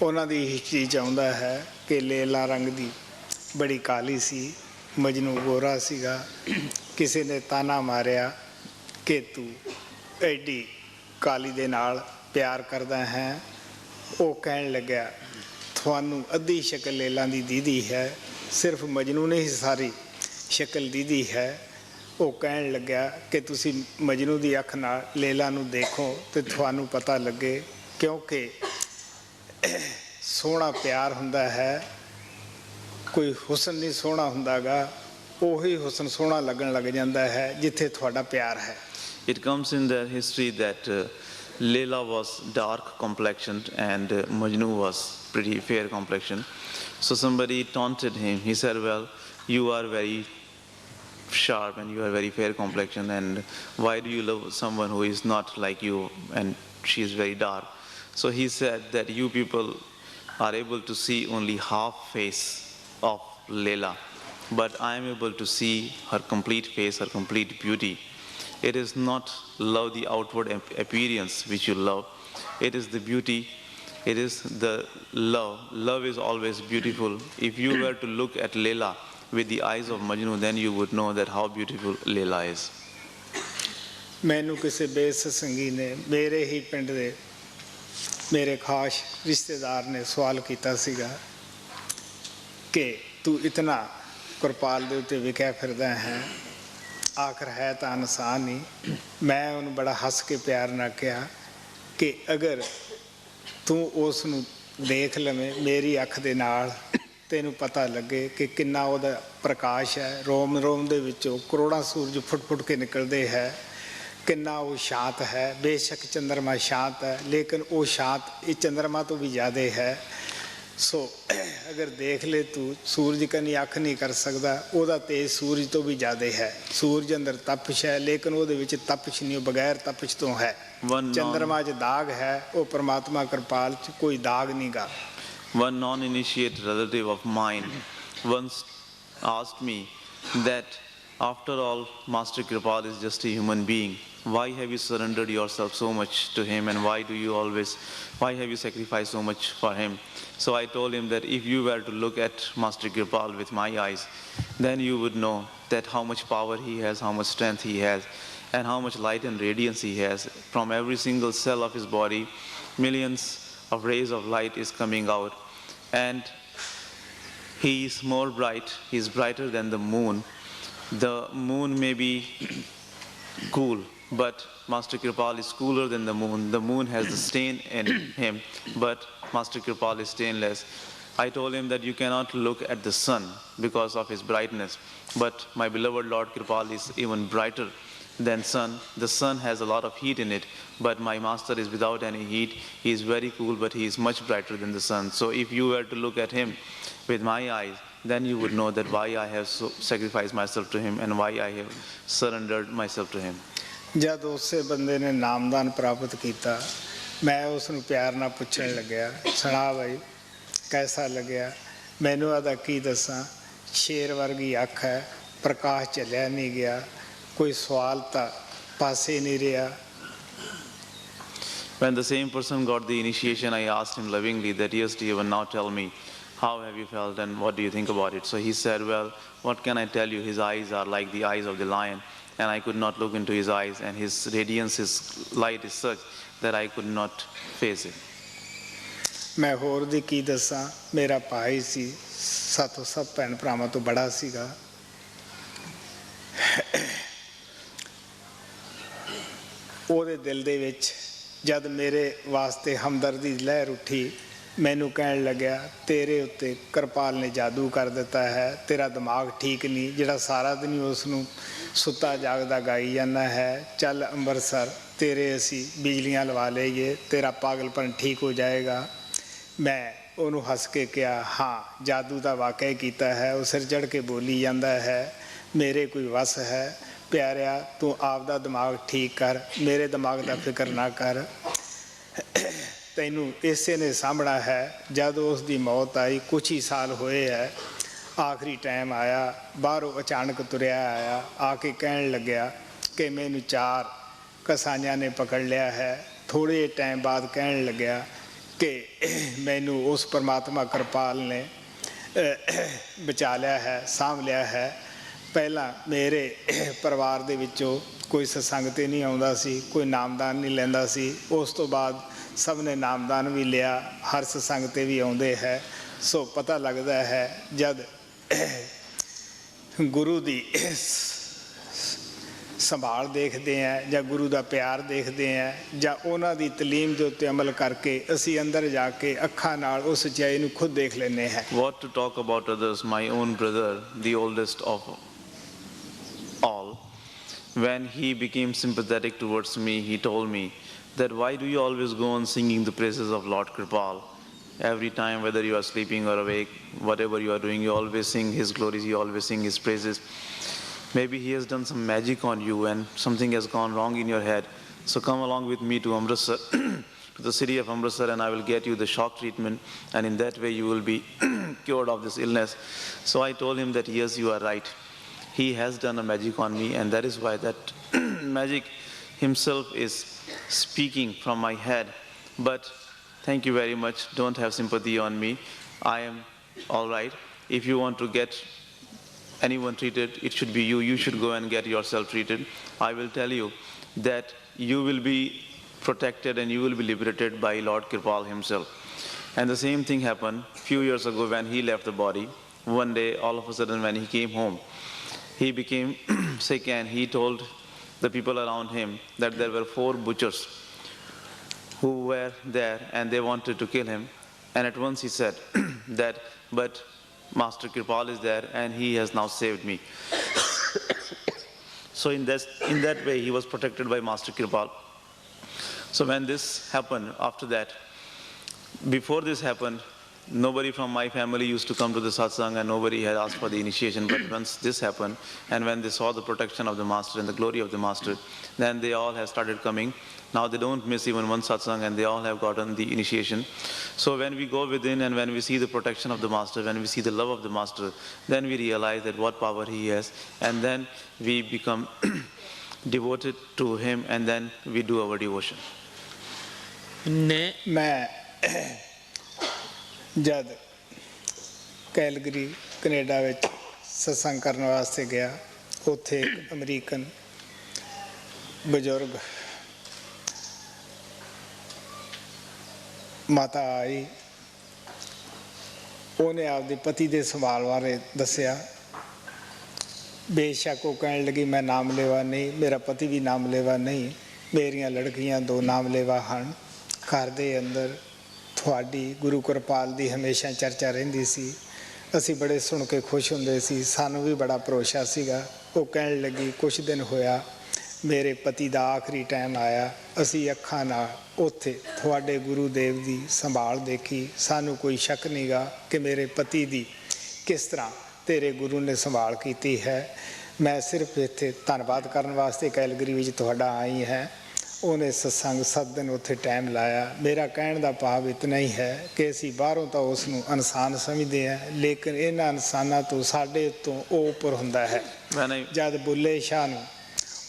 ਉਹਨਾਂ ਦੀ history 'ਚ ਆਉਂਦਾ ਹੈ ਕਿ ਲੇਲਾ ਰੰਗ ਦੀ ਬੜੀ ਕਾਲੀ ਸੀ, ਮਜਨੂ ਗੋਰਾ ਸੀਗਾ। ਕਿਸੇ ਨੇ ਤਾਨਾ ਮਾਰਿਆ ਕਿ ਤੂੰ ਐਡੀ ਕਾਲੀ ਦੇ ਨਾਲ ਪਿਆਰ ਕਰਦਾ ਹੈ। ਉਹ ਕਹਿਣ ਲੱਗਿਆ ਤੁਹਾਨੂੰ ਅੱਧੀ ਸ਼ਕਲ ਲੇਲਾ ਦੀ ਦੀਦੀ ਹੈ। ਸਿਰਫ ਮਜਨੂ ਨਹੀਂ ਸਾਰੀ ਸ਼ਕਲ ਦੀਦੀ ਹੈ, ਉਹ ਕਹਿਣ ਲੱਗਿਆ ਕਿ ਤੁਸੀਂ ਮਜਨੂ ਦੀ ਅੱਖ ਨਾਲ ਲੇਲਾ ਨੂੰ ਦੇਖੋ ਤੇ ਤੁਹਾਨੂੰ ਪਤਾ ਲੱਗੇ, ਕਿਉਂਕਿ ਸੋਹਣਾ ਪਿਆਰ ਹੁੰਦਾ ਹੈ, ਕੋਈ ਹੁਸਨ ਨਹੀਂ ਸੋਹਣਾ ਹੁੰਦਾ ਗਾ, ਉਹੀ ਹੁਸਨ ਸੋਹਣਾ ਲੱਗਣ ਲੱਗ ਜਾਂਦਾ ਹੈ ਜਿੱਥੇ ਤੁਹਾਡਾ ਪਿਆਰ ਹੈ। It comes in their history that Leila was dark complexioned and Majnu was pretty fair complexioned. So somebody taunted him. He said, well, you are very sharp and you are very fair complexioned, and why do you love someone who is not like you and she is very dark? So he said that you people are able to see only half face of Leila, but I am able to see her complete face, her complete beauty. It is not love the outward appearance which you love. It is the beauty. It is the love. Love is always beautiful. If you were to look at Leila with the eyes of Majnu, then you would know that how beautiful Leila is. ਮੈਨੂੰ ਕਿਸੇ ਬੇਸਸੰਗੀ ਨੇ ਮੇਰੇ ਹੀ ਪਿੰਡ ਦੇ ਮੇਰੇ ਖਾਸ ਰਿਸ਼ਤੇਦਾਰ ਨੇ ਸਵਾਲ ਕੀਤਾ ਸੀਗਾ ਕਿ ਤੂੰ ਇਤਨਾ ਕਿਰਪਾਲ ਦੇ ਉੱਤੇ ਵਿਖਿਆ ਫਿਰਦਾ ਹੈ, ਆਖਰ ਹੈ ਤਾਂ ਇਨਸਾਨ ਹੀ। ਮੈਂ ਉਹਨੂੰ ਬੜਾ ਹੱਸ ਕੇ ਪਿਆਰ ਨਾਲ ਕਿਹਾ ਕਿ ਅਗਰ ਤੂੰ ਉਸ ਨੂੰ ਦੇਖ ਲਵੇਂ ਮੇਰੀ ਅੱਖ ਦੇ ਨਾਲ, ਤੈਨੂੰ ਪਤਾ ਲੱਗੇ ਕਿ ਕਿੰਨਾ ਉਹਦਾ ਪ੍ਰਕਾਸ਼ ਹੈ, ਰੋਮ ਰੋਮ ਦੇ ਵਿੱਚੋਂ ਕਰੋੜਾਂ ਸੂਰਜ ਫੁੱਟ ਫੁੱਟ ਕੇ ਨਿਕਲਦੇ ਹੈ, ਕਿੰਨਾ ਉਹ ਸ਼ਾਂਤ ਹੈ। ਬੇਸ਼ੱਕ ਚੰਦਰਮਾ ਸ਼ਾਂਤ ਹੈ, ਲੇਕਿਨ ਉਹ ਸ਼ਾਂਤ ਇਹ ਚੰਦਰਮਾ ਤੋਂ ਵੀ ਜ਼ਿਆਦਾ ਹੈ। ਸੋ ਅਗਰ ਦੇਖ ਲੈ ਤੂੰ, ਸੂਰਜ ਕਨੀ ਅੱਖ ਨਹੀਂ ਕਰ ਸਕਦਾ, ਉਹਦਾ ਤੇਜ ਸੂਰਜ ਤੋਂ ਵੀ ਜ਼ਿਆਦਾ ਹੈ। ਸੂਰਜ ਅੰਦਰ ਤਪਸ਼ ਹੈ, ਲੇਕਿਨ ਉਹਦੇ ਵਿੱਚ ਤਪਸ਼ ਨਹੀਂ, ਉਹ ਬਗੈਰ ਤਪਸ਼ ਤੋਂ ਹੈ। ਚੰਦਰਮਾ 'ਚ ਦਾਗ ਹੈ, ਉਹ ਪਰਮਾਤਮਾ ਕਿਰਪਾਲ 'ਚ ਕੋਈ ਦਾਗ ਨਹੀਂ ਗਾ। One non-initiate relative of mine once asked me that after all, Master Kripal is just a human being. Why have you surrendered yourself so much to him, and why have you sacrificed so much for him? So I told him that if you were to look at Master Kripal with my eyes, then you would know that how much power he has, how much strength he has, and how much light and radiance he has. From every single cell of his body, millions of rays of light is coming out, and he is more bright, he is brighter than the moon. The moon may be cool, but Master Kripal is cooler than the moon. The moon has the stain in him, but Master Kripal is stainless. I told him that you cannot look at the sun because of his brightness, but my beloved Lord Kripal is even brighter than sun. The sun has a lot of heat in it, but my master is without any heat. He is very cool, but he is much brighter than the sun. So if you were to look at him with my eyes, then you would know that why I have sacrificed myself to him and why I have surrendered myself to him. ਜਦ ਉਸੇ ਬੰਦੇ ਨੇ ਨਾਮਦਾਨ ਪ੍ਰਾਪਤ ਕੀਤਾ, ਮੈਂ ਉਸ ਨੂੰ ਪਿਆਰ ਨਾਲ ਪੁੱਛਣ ਲੱਗਿਆ, ਸੁਣਾ ਬਾਈ ਕੈਸਾ ਲੱਗਿਆ? ਮੈਨੂੰ ਆਦਾ ਕੀ ਦੱਸਾਂ, ਸ਼ੇਰ ਵਰਗੀ ਅੱਖ ਹੈ, ਪ੍ਰਕਾਸ਼ ਚੱਲਿਆ ਨਹੀਂ ਗਿਆ, ਕੋਈ ਸਵਾਲ ਤਾਂ ਪਾਸੇ ਨਹੀਂ ਰਿਹਾ। When the same person got the initiation, I asked him lovingly that, yes dear, now tell me, how have you felt and what do you think about it? So he said, well, what can I tell you? His eyes are like the eyes of the lion, and I could not look into his eyes, and his radiance, his light is such that I could not face it. ਮੈਂ ਹੋਰ ਦੀ ਕੀ ਦੱਸਾਂ, ਮੇਰਾ ਭਾਈ ਸੀ, ਸਾਥੋਂ ਸਭ ਭੈਣ ਭਰਾਵਾਂ ਤੋਂ ਬੜਾ ਸੀਗਾ। ਉਹਦੇ ਦਿਲ ਦੇ ਵਿੱਚ ਜਦ ਮੇਰੇ ਵਾਸਤੇ ਹਮਦਰਦੀ ਦੀ ਲਹਿਰ ਉੱਠੀ, ਮੈਨੂੰ ਕਹਿਣ ਲੱਗਿਆ, ਤੇਰੇ ਉੱਤੇ ਕਿਰਪਾਲ ਨੇ ਜਾਦੂ ਕਰ ਦਿੱਤਾ ਹੈ, ਤੇਰਾ ਦਿਮਾਗ ਠੀਕ ਨਹੀਂ, ਜਿਹੜਾ ਸਾਰਾ ਦਿਨ ਉਸ ਨੂੰ ਸੁੱਤਾ ਜਾਗਦਾ ਗਾਈ ਜਾਂਦਾ ਹੈ। ਚੱਲ ਅੰਮ੍ਰਿਤਸਰ, ਤੇਰੇ ਅਸੀਂ ਬਿਜਲੀਆਂ ਲਵਾ ਲਈਏ, ਤੇਰਾ ਪਾਗਲਪਨ ਠੀਕ ਹੋ ਜਾਏਗਾ। ਮੈਂ ਉਹਨੂੰ ਹੱਸ ਕੇ ਕਿਹਾ, ਹਾਂ ਜਾਦੂ ਦਾ ਵਾਕਿਆ ਕੀਤਾ ਹੈ। ਉਹ ਸਿਰ ਚੜ੍ਹ ਕੇ ਬੋਲੀ ਜਾਂਦਾ ਹੈ, ਮੇਰੇ ਕੋਈ ਵਸ ਹੈ ਪਿਆਰਿਆ, ਤੂੰ ਆਪਦਾ ਦਿਮਾਗ ਠੀਕ ਕਰ, ਮੇਰੇ ਦਿਮਾਗ ਦਾ ਫਿਕਰ ਨਾ ਕਰ, ਤੈਨੂੰ ਇਸੇ ਨੇ ਸਾਂਭਣਾ ਹੈ। ਜਦ ਉਸ ਦੀ ਮੌਤ ਆਈ, ਕੁਛ ਹੀ ਸਾਲ ਹੋਏ ਹੈ, ਆਖਰੀ ਟਾਈਮ ਆਇਆ, ਬਾਹਰੋਂ ਅਚਾਨਕ ਤੁਰਿਆ ਆਇਆ, ਆ ਕੇ ਕਹਿਣ ਲੱਗਿਆ ਕਿ ਮੈਨੂੰ 4 ਕਸਾਈਆਂ ਨੇ ਪਕੜ ਲਿਆ ਹੈ। ਥੋੜ੍ਹੇ ਟਾਈਮ ਬਾਅਦ ਕਹਿਣ ਲੱਗਿਆ ਕਿ ਮੈਨੂੰ ਉਸ ਪਰਮਾਤਮਾ ਕਿਰਪਾਲ ਨੇ ਬਚਾ ਲਿਆ ਹੈ, ਸਾਂਭ ਲਿਆ ਹੈ। ਪਹਿਲਾਂ ਮੇਰੇ ਪਰਿਵਾਰ ਦੇ ਵਿੱਚੋਂ ਕੋਈ ਸਤਸੰਗ 'ਤੇ ਨਹੀਂ ਆਉਂਦਾ ਸੀ, ਕੋਈ ਨਾਮਦਾਨ ਨਹੀਂ ਲੈਂਦਾ ਸੀ। ਉਸ ਤੋਂ ਬਾਅਦ ਸਭ ਨੇ ਨਾਮਦਾਨ ਵੀ ਲਿਆ, ਹਰ ਸਤਸੰਗ 'ਤੇ ਵੀ ਆਉਂਦੇ ਹੈ। ਸੋ ਪਤਾ ਲੱਗਦਾ ਹੈ ਜਦ ਗੁਰੂ ਦੀ ਸੰਭਾਲ ਦੇਖਦੇ ਹਾਂ ਜਾਂ ਗੁਰੂ ਦਾ ਪਿਆਰ ਦੇਖਦੇ ਹਾਂ ਜਾਂ ਉਹਨਾਂ ਦੀ ਤਾਲੀਮ ਦੇ ਉੱਤੇ ਅਮਲ ਕਰਕੇ ਅਸੀਂ ਅੰਦਰ ਜਾ ਕੇ ਅੱਖਾਂ ਨਾਲ ਉਸ ਸੱਚਾਈ ਨੂੰ ਖੁਦ ਦੇਖ ਲੈਂਦੇ ਹਾਂ। What to talk about others, my own brother, the oldest of all, when he became sympathetic towards me, he told me that why do you always go on singing the praises of Lord Kripal? Every time, whether you are sleeping or awake, whatever you are doing, you always sing his glories, you always sing his praises. Maybe he has done some magic on you and something has gone wrong in your head. So come along with me to Amritsar, to the city of Amritsar, and I will get you the shock treatment, and in that way you will be cured of this illness. So I told him that yes, you are right. He has done a magic on me, and that is why that magic himself is speaking from my head. But thank you very much. Don't have sympathy on me. I am all right. If you want to get anyone treated, it should be you. You should go and get yourself treated. I will tell you that you will be protected and you will be liberated by Lord Kripal himself. And the same thing happened few years ago when he left the body. One day, all of a sudden, when he came home, he became sick, and he told the people around him that there were 4 butchers who were there and they wanted to kill him. And at once he said that, but Master Kripal is there and he has now saved me. So in that way he was protected by Master Kripal. So when this happened, after that, before this happened, nobody from my family used to come to the satsang and nobody had asked for the initiation. But once this happened, and when they saw the protection of the Master and the glory of the Master, then they all have started coming. Now they don't miss even one satsang and they all have gotten the initiation. So when we go within and when we see the protection of the Master, when we see the love of the Master, then we realize that what power he has, and then we become devoted to him, and then we do our devotion. ਮੈਂ ਜਦ Calgary Canada ਵਿੱਚ ਸਤਸੰਗ ਕਰਨ ਵਾਸਤੇ ਗਿਆ, ਉੱਥੇ ਇੱਕ American ਬਜ਼ੁਰਗ ਮਾਤਾ ਆਈ। ਉਹਨੇ ਆਪਦੇ ਪਤੀ ਦੇ ਸੰਭਾਲ ਬਾਰੇ ਦੱਸਿਆ। ਬੇਸ਼ੱਕ ਉਹ ਕਹਿਣ ਲੱਗੀ ਮੈਂ ਨਾਮਲੇਵਾ ਨਹੀਂ, ਮੇਰਾ ਪਤੀ ਵੀ ਨਾਮਲੇਵਾ ਨਹੀਂ, ਮੇਰੀਆਂ ਲੜਕੀਆਂ 2 ਨਾਮਲੇਵਾ ਹਨ। ਘਰ ਦੇ ਅੰਦਰ ਤੁਹਾਡੀ ਗੁਰੂ ਕਿਰਪਾਲ ਦੀ ਹਮੇਸ਼ਾ ਚਰਚਾ ਰਹਿੰਦੀ ਸੀ। ਅਸੀਂ ਬੜੇ ਸੁਣ ਕੇ ਖੁਸ਼ ਹੁੰਦੇ ਸੀ, ਸਾਨੂੰ ਵੀ ਬੜਾ ਭਰੋਸਾ ਸੀਗਾ। ਉਹ ਕਹਿਣ ਲੱਗੀ ਕੁਛ ਦਿਨ ਹੋਇਆ, ਮੇਰੇ ਪਤੀ ਦਾ ਆਖਰੀ ਟਾਈਮ ਆਇਆ, ਅਸੀਂ ਅੱਖਾਂ ਨਾਲ ਉੱਥੇ ਤੁਹਾਡੇ ਗੁਰੂਦੇਵ ਦੀ ਸੰਭਾਲ ਦੇਖੀ। ਸਾਨੂੰ ਕੋਈ ਸ਼ੱਕ ਨਹੀਂਗਾ ਕਿ ਮੇਰੇ ਪਤੀ ਦੀ ਕਿਸ ਤਰ੍ਹਾਂ ਤੇਰੇ ਗੁਰੂ ਨੇ ਸੰਭਾਲ ਕੀਤੀ ਹੈ। ਮੈਂ ਸਿਰਫ ਇੱਥੇ ਧੰਨਵਾਦ ਕਰਨ ਵਾਸਤੇ ਕੈਲਗਰੀ ਵਿੱਚ ਤੁਹਾਡਾ ਆਈ ਹੈ। ਉਹਨੇ ਸਤਸੰਗ 7 ਦਿਨ ਉੱਥੇ ਟਾਈਮ ਲਾਇਆ। ਮੇਰਾ ਕਹਿਣ ਦਾ ਭਾਵ ਇਤਨਾ ਹੀ ਹੈ ਕਿ ਅਸੀਂ ਬਾਹਰੋਂ ਤਾਂ ਉਸ ਨੂੰ ਇਨਸਾਨ ਸਮਝਦੇ ਹਾਂ, ਲੇਕਿਨ ਇਹਨਾਂ ਇਨਸਾਨਾਂ ਤੋਂ ਸਾਡੇ ਤੋਂ ਉਹ ਉੱਪਰ ਹੁੰਦਾ ਹੈ। ਜਦ ਬੁੱਲੇ ਸ਼ਾਹ ਨੂੰ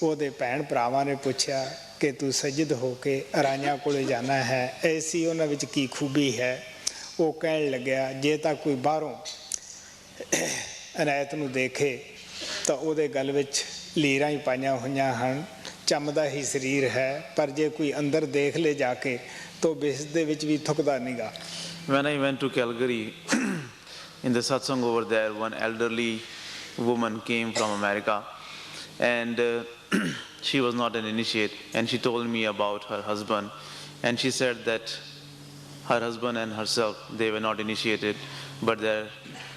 ਉਹਦੇ ਭੈਣ ਭਰਾਵਾਂ ਨੇ ਪੁੱਛਿਆ ਕਿ ਤੂੰ ਸਜਦ ਹੋ ਕੇ ਰਾਈਆਂ ਕੋਲੇ ਜਾਣਾ ਹੈ, ਐਸੀ ਉਹਨਾਂ ਵਿੱਚ ਕੀ ਖੂਬੀ ਹੈ? ਉਹ ਕਹਿਣ ਲੱਗਿਆ ਜੇ ਤਾਂ ਕੋਈ ਬਾਹਰੋਂ ਅਨਾਇਤ ਨੂੰ ਦੇਖੇ ਤਾਂ ਉਹਦੇ ਗਲ ਵਿੱਚ ਲੀਰਾਂ ਹੀ ਪਾਈਆਂ ਹੋਈਆਂ ਹਨ, ਚਮਦਾ ਹੀ ਸਰੀਰ ਹੈ, ਪਰ ਜੇ ਕੋਈ ਅੰਦਰ ਦੇਖ ਲੈ ਜਾ ਕੇ ਤਾਂ ਬਿਸ ਦੇ ਵਿੱਚ ਵੀ ਥੁੱਕਦਾ ਨਹੀਂਗਾ। When I went to Calgary, in the satsang over there, one elderly woman came from America, and she was not an initiate, and she told me about her husband, and she said that her husband and herself, they were not initiated, but their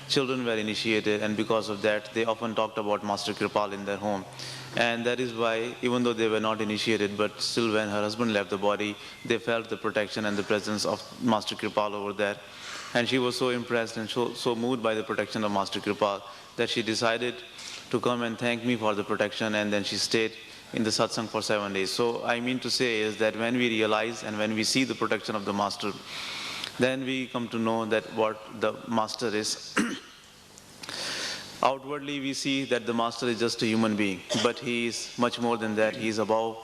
children were initiated, and because of that, they often talked about Master Kripal in their home. And that is why, even though they were not initiated, but still when her husband left the body, they felt the protection and the presence of Master Kripal over there. And she was so impressed and so moved by the protection of Master Kripal that she decided to come and thank me for the protection, and then she stayed in the satsang for 7 days. So I mean to say is that when we realize and when we see the protection of the Master, then we come to know that what the Master is. Outwardly we see that the Master is just a human being, but he is much more than that. He is above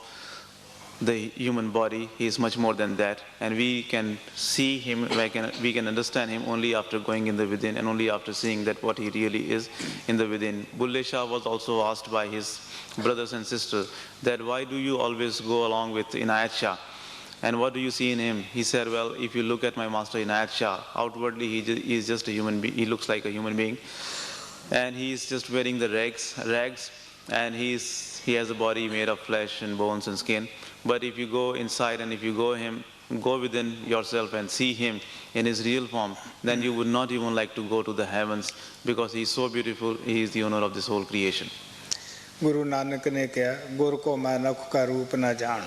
the human body. He is much more than that, and we can see him, we can understand him only after going in the within and only after seeing that what he really is in the within. Bulle Shah was also asked by his brothers and sisters that why do you always go along with Inayat Shah, and what do you see in him? He said, well, if you look at my Master Inayat Shah, outwardly he is just a human being. He looks like a human being, and he is just wearing the rags, and he has a body made of flesh and bones and skin. But if you go inside and if you go within yourself and see him in his real form, then you would not even like to go to the heavens, because he is so beautiful. He is the owner of this whole creation. Guru Nanak ਨੇ ਕਿਹਾ ਗੁਰ ਕੋ ਮੈਂ ਨਖ ਕਾ ਰੂਪ ਨਾ ਜਾਣ।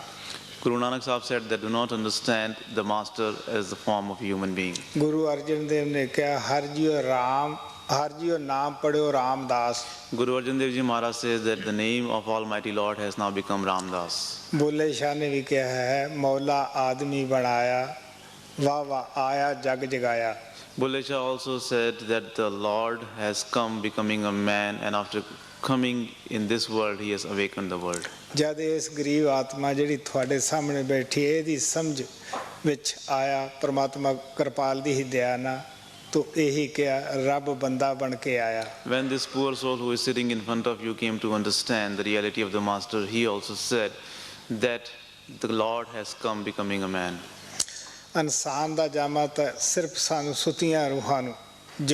Guru Nanak Sahib said that do not understand the master as the form of a human being. Guru Arjan Dev ਨੇ ਕਿਹਾ ਹਰ ਜੀਓ ਨਾਮ ਪੜਿਓ Ramdas. Guru Arjan Dev Ji Maharaj says that the name of Almighty Lord has now become Ramdas. ਬੋਲੇ ਸ਼ਾਹ ਨੇ ਵੀ ਕਿਹਾ ਹੈ ਮੌਲਾ ਆਦਮੀ ਬਣਾਇਆ ਵਾਹ ਵਾਹ ਆਇਆ ਜਗ ਜਗਾਇਆ। Bulle Shah also said that the Lord has come becoming a man, and after coming in this world, he has awakened the world. ਜਦ ਇਸ ਗਰੀਬ ਆਤਮਾ ਜਿਹੜੀ ਤੁਹਾਡੇ ਸਾਹਮਣੇ ਬੈਠੀ ਹੈ ਇਹਦੀ ਸਮਝ ਵਿੱਚ ਆਇਆ ਪ੍ਰਮਾਤਮਾ ਕਿਰਪਾਲ ਦੀ ਹੀ ਦਇਆ ਨਾਲ, तो यही क्या रब बंदा बन के आया। When this poor soul who is sitting in front of you came to understand the reality of the master, he also said that the Lord has come becoming a man. इंसान दा जामा तो सिर्फ सानू सुतियां रूहां नू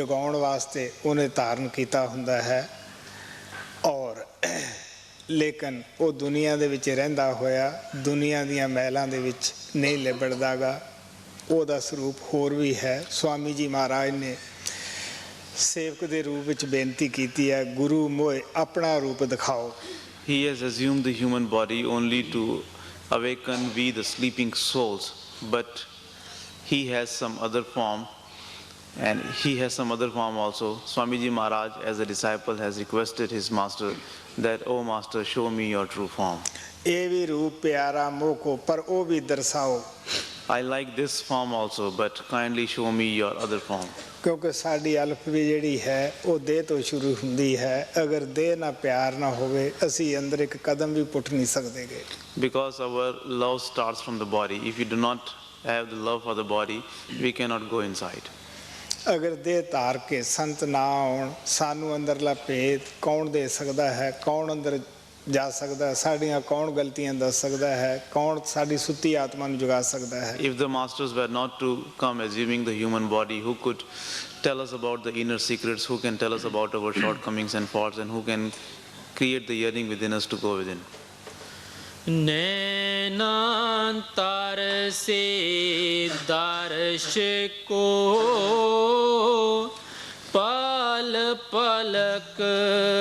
जगाउण वास्ते उन्हें धारण कीता हुंदा है, और लेकिन वो दुनिया दे विच रहिंदा होया दुनिया दियां महलां दे विच नहीं लिबड़दागा। ਉਹਦਾ ਸਰੂਪ ਹੋਰ ਵੀ ਹੈ। स्वामी जी महाराज ने सेवक ਦੇ रूप ਵਿੱਚ ਬੇਨਤੀ ਕੀਤੀ ਹੈ ਗੁਰੂ ਮੋਏ ਆਪਣਾ ਰੂਪ ਦਿਖਾਓ। He has assumed the human body only to awaken we the sleeping souls, but he has some other form, and he has some other form also. Swami Ji Maharaj as a disciple has requested his master that, "Oh master, show me your true form." ਇਹ ਵੀ ਰੂਪ ਪਿਆਰਾ ਮੋਹ ਕੋ ਪਰ ਉਹ ਵੀ ਦਰਸਾਓ। I like this form also, but kindly show me your other form. ਕਿਉਂਕਿ ਸਾਡੀ ਅਲਫ ਵੀ ਜਿਹੜੀ ਹੈ ਉਹ ਦੇਹ ਤੋਂ ਸ਼ੁਰੂ ਹੁੰਦੀ ਹੈ। ਅਗਰ ਦੇਹ ਨਾਲ ਪਿਆਰ ਨਾ ਹੋਵੇ ਅਸੀਂ ਅੰਦਰ ਇੱਕ ਕਦਮ ਵੀ ਪੁੱਟ ਨਹੀਂ ਸਕਦੇਗੇ। Because our love starts from the body. If you do not have the love for the body, we cannot go inside. ਅਗਰ ਦੇਹ ਧਾਰ ਕੇ ਸੰਤ ਨਾ ਆਉਣ ਸਾਨੂੰ ਅੰਦਰਲਾ ਭੇਦ ਕੌਣ ਦੇ ਸਕਦਾ ਹੈ, ਕੌਣ ਅੰਦਰ ਜਾ ਸਕਦਾ ਹੈ, ਸਾਡੀਆਂ ਕੌਣ ਗਲਤੀਆਂ ਦੱਸ ਸਕਦਾ ਹੈ, ਕੌਣ ਸਾਡੀ ਸੁੱਤੀ ਆਤਮਾ ਨੂੰ ਜਗਾ ਸਕਦਾ ਹੈ। If the masters were not to come assuming the human body, who could tell us about the inner secrets, who can tell us about our shortcomings and faults, and who can create the yearning within us to go within? नैनां तरसे दर्श को पल पलक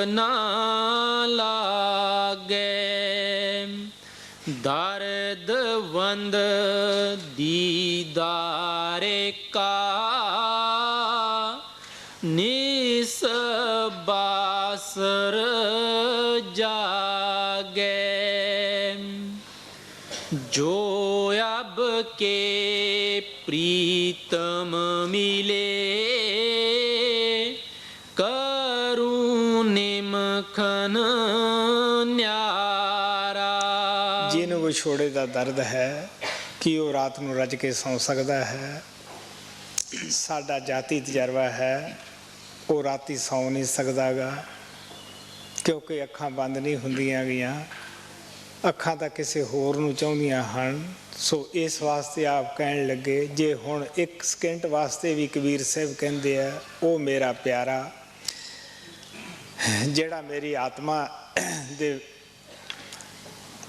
ना लागे, दर्द one दीदारे का निस बासर जागे, जो अब के प्रीतम मिले करूं निमखन न्यारा। ਜਿਹਨੂੰ ਵਿਛੋੜੇ ਦਾ ਦਰਦ ਹੈ ਕਿ ਉਹ ਰਾਤ ਨੂੰ ਰੱਜ ਕੇ ਸੌਂ ਸਕਦਾ ਹੈ। ਸਾਡਾ ਜਾਤੀ ਤਜਰਬਾ ਹੈ ਉਹ ਰਾਤੀ ਸੌਂ ਨਹੀਂ ਸਕਦਾਗਾ, ਕਿਉਂਕਿ ਅੱਖਾਂ ਬੰਦ ਨਹੀਂ ਹੁੰਦੀਆਂ ਗੀਆਂ, ਅੱਖਾਂ ਤਾਂ ਕਿਸੇ ਹੋਰ ਨੂੰ ਚਾਹੁੰਦੀਆਂ ਹਨ। ਸੋ ਇਸ ਵਾਸਤੇ ਆਪ ਕਹਿਣ ਲੱਗੇ ਜੇ ਹੁਣ ਇੱਕ ਸਕਿੰਟ ਵਾਸਤੇ ਵੀ ਕਬੀਰ ਸਾਹਿਬ ਕਹਿੰਦੇ ਆ ਉਹ ਮੇਰਾ ਪਿਆਰਾ ਜਿਹੜਾ ਮੇਰੀ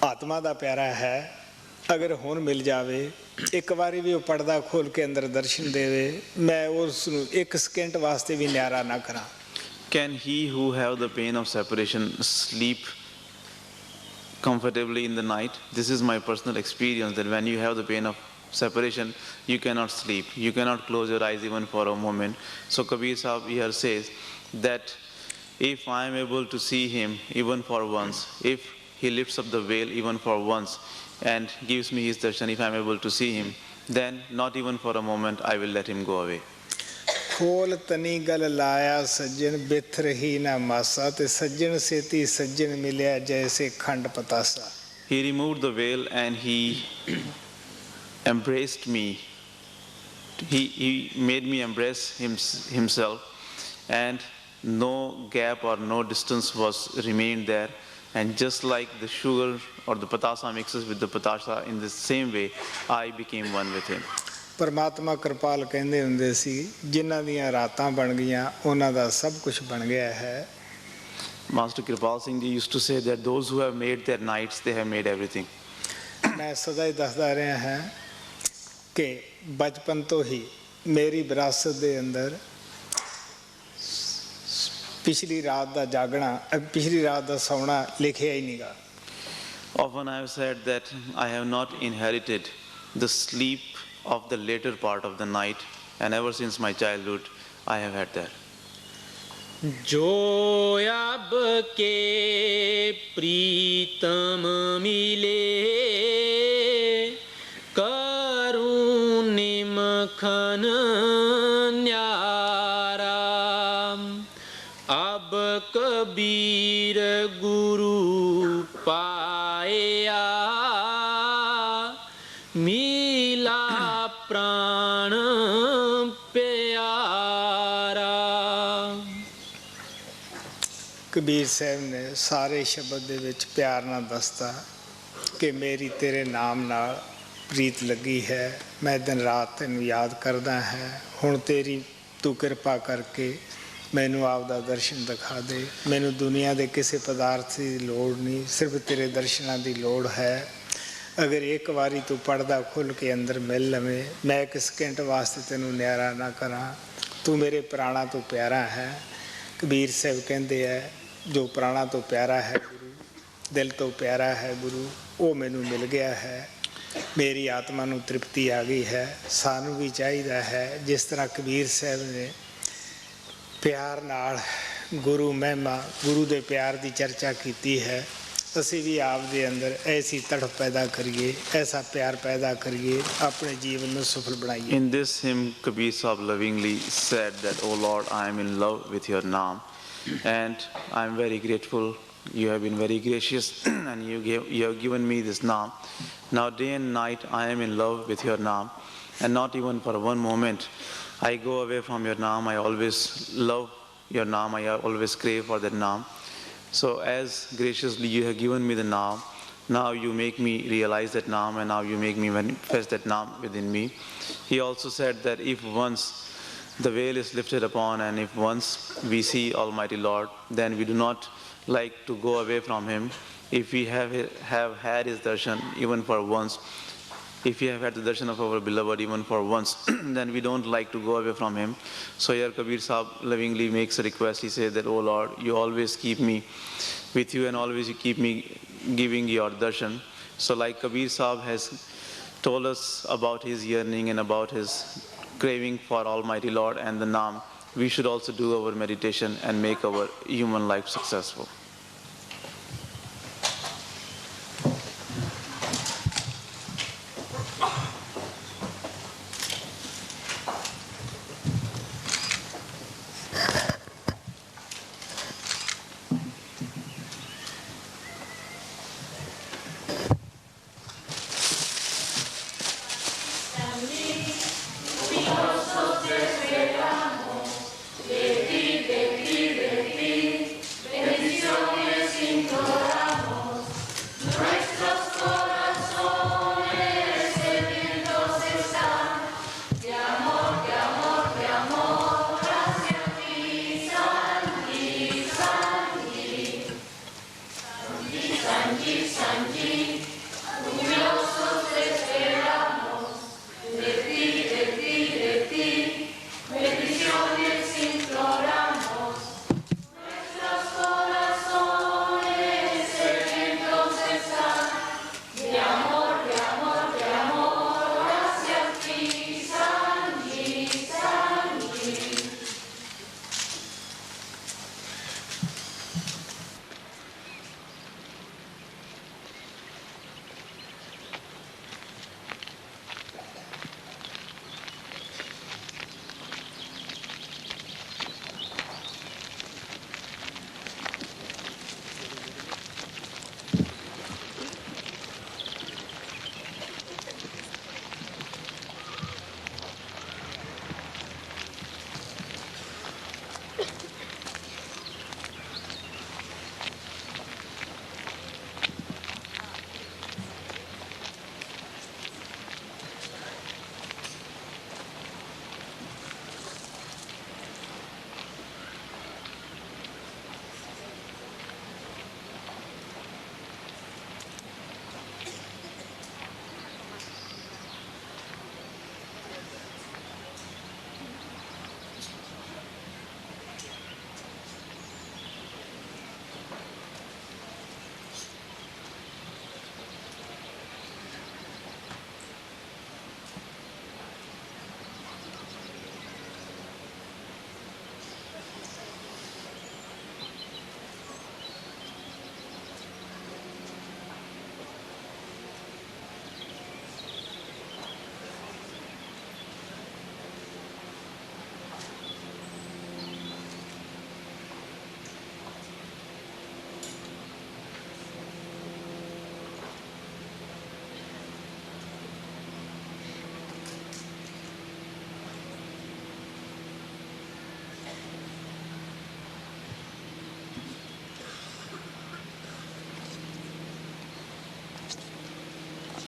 ਆਤਮਾ ਦਾ ਪਿਆਰਾ ਹੈ, ਅਗਰ ਹੁਣ ਮਿਲ ਜਾਵੇ ਇੱਕ ਵਾਰੀ ਵੀ ਉਹ ਪਰਦਾ ਖੋਲ ਕੇ ਅੰਦਰ ਦਰਸ਼ਨ ਦੇਵੇ, ਮੈਂ ਉਸ ਨੂੰ ਇੱਕ ਸਕਿੰਟ ਵਾਸਤੇ ਵੀ ਨਿਆਰਾ ਨਾ ਕਰਾਂ। Can he who have the pain of separation sleep comfortably in the night? This is my personal experience, that when you have the pain of separation, you cannot sleep. You cannot close your eyes even for a moment. So Kabir Sahib here says that if I am able to see him even for once, if he lifts up the veil even for once and gives me his darshan, if I am able to see him, then not even for a moment I will let him go away. ਖੋਲ ਤਨੀ ਗਲ ਲਾਇਆ ਸੱਜਣ ਬਿਥ ਰਹੀ ਨਾ ਮਾਸਾ, ਤੇ ਸੱਜਣ ਸੇਤੀ ਸੱਜਣ ਮਿਲਿਆ ਜੈਸੇ ਖੰਡ ਪਤਾਸਾ। He removed the veil and he embraced me. He made me embrace himself, and no gap or no distance was remained there. And just like the sugar or the patasa mixes with the patasa, in the same way I became one with him. ਪਰਮਾਤਮਾ ਕਿਰਪਾਲ ਕਹਿੰਦੇ ਹੁੰਦੇ ਸੀ, ਜਿਨ੍ਹਾਂ ਦੀਆਂ ਰਾਤਾਂ ਬਣ ਗਈਆਂ ਉਹਨਾਂ ਦਾ ਸਭ ਕੁਝ ਬਣ ਗਿਆ ਹੈ। Master Kripal Singh Ji used to say that those who have made their nights, they have made everything. ਮੈਂ ਸਦਾ ਹੀ ਦੱਸਦਾ ਰਿਹਾ ਹਾਂ ਕਿ ਬਚਪਨ ਤੋਂ ਹੀ ਮੇਰੀ ਵਿਰਾਸਤ ਦੇ ਅੰਦਰ ਪਿਛਲੀ ਰਾਤ ਦਾ ਜਾਗਣਾ, ਪਿਛਲੀ ਰਾਤ ਦਾ ਸੌਣਾ ਲਿਖਿਆ ਹੀ ਨਹੀਂਗਾ। Often I have said that I have not inherited the sleep of the later part of the night, and ever since my childhood I have had that. जो अब के प्रीतम मिले करूं निमखन न्यारा, अब कबीर गुरु पाया मिला प्राण प्यारा। ਕਬੀਰ ਸਾਹਿਬ ਨੇ ਸਾਰੇ ਸ਼ਬਦ ਦੇ ਵਿੱਚ ਪਿਆਰ ਨਾਲ ਦੱਸਤਾ ਕਿ ਮੇਰੀ ਤੇਰੇ ਨਾਮ ਨਾਲ ਪ੍ਰੀਤ ਲੱਗੀ ਹੈ, ਮੈਂ ਦਿਨ ਰਾਤ ਤੈਨੂੰ ਯਾਦ ਕਰਦਾ ਹੈ। ਹੁਣ ਤੇਰੀ ਤੂੰ ਕਿਰਪਾ ਕਰਕੇ ਮੈਨੂੰ ਆਪ ਦਾ ਦਰਸ਼ਨ ਦਿਖਾ ਦੇ। ਮੈਨੂੰ ਦੁਨੀਆ ਦੇ ਕਿਸੇ ਪਦਾਰਥ ਦੀ ਲੋੜ ਨਹੀਂ, ਸਿਰਫ ਤੇਰੇ ਦਰਸ਼ਨਾਂ ਦੀ ਲੋੜ ਹੈ। ਅਗਰ ਇੱਕ ਵਾਰੀ ਤੂੰ ਪੜਦਾ ਖੁੱਲ੍ਹ ਕੇ ਅੰਦਰ ਮਿਲ ਲਵੇਂ, ਮੈਂ ਇੱਕ ਸਕਿੰਟ ਵਾਸਤੇ ਤੈਨੂੰ ਨਿਆਰਾ ਨਾ ਕਰਾਂ। ਤੂੰ ਮੇਰੇ ਪ੍ਰਾਣਾਂ ਤੋਂ ਪਿਆਰਾ ਹੈ। ਕਬੀਰ ਸਾਹਿਬ ਕਹਿੰਦੇ ਹੈ, ਜੋ ਪ੍ਰਾਣਾਂ ਤੋਂ ਪਿਆਰਾ ਹੈ ਗੁਰੂ, ਦਿਲ ਤੋਂ ਪਿਆਰਾ ਹੈ ਗੁਰੂ, ਉਹ ਮੈਨੂੰ ਮਿਲ ਗਿਆ ਹੈ। ਮੇਰੀ ਆਤਮਾ ਨੂੰ ਤ੍ਰਿਪਤੀ ਆ ਗਈ ਹੈ। ਸਾਨੂੰ ਵੀ ਚਾਹੀਦਾ ਹੈ ਜਿਸ ਤਰ੍ਹਾਂ ਕਬੀਰ ਸਾਹਿਬ ਨੇ ਪਿਆਰ ਨਾਲ ਗੁਰੂ ਮਹਿਮਾ, ਗੁਰੂ ਦੇ ਪਿਆਰ ਦੀ ਚਰਚਾ ਕੀਤੀ ਹੈ, ਅਸੀਂ ਵੀ ਆਪ ਦੇ ਅੰਦਰ ਐਸੀ ਤੜਫ ਪੈਦਾ ਕਰੀਏ, ਐਸਾ ਪਿਆਰ ਪੈਦਾ ਕਰੀਏ, ਆਪਣੇ ਜੀਵਨ ਨੂੰ ਸਫਲ ਬਣਾਈਏ। In this hymn, Kabir Sahib lovingly said that, "O Lord, I am in love with your name, and I am very grateful. You have been very gracious, and you have given me this name. Now day and night I am in love with your name, and not even for one moment I go away from your name. I always love your name. I always crave for that name. So as graciously you have given me the name, now you make me realize that name, and now you make me manifest that name within me." He also said that if once the veil is lifted upon, and if once we see Almighty Lord, then we do not like to go away from Him. If we have had His darshan even for once, if we have had the darshan of our beloved even for once, then we don't like to go away from Him. So here Kabir Sahib lovingly makes a request. He says that, "Oh Lord, you always keep me with you, and always you keep me giving your darshan." So like Kabir Sahib has told us about his yearning and about his craving for Almighty Lord and the Naam, we should also do our meditation and make our human life successful.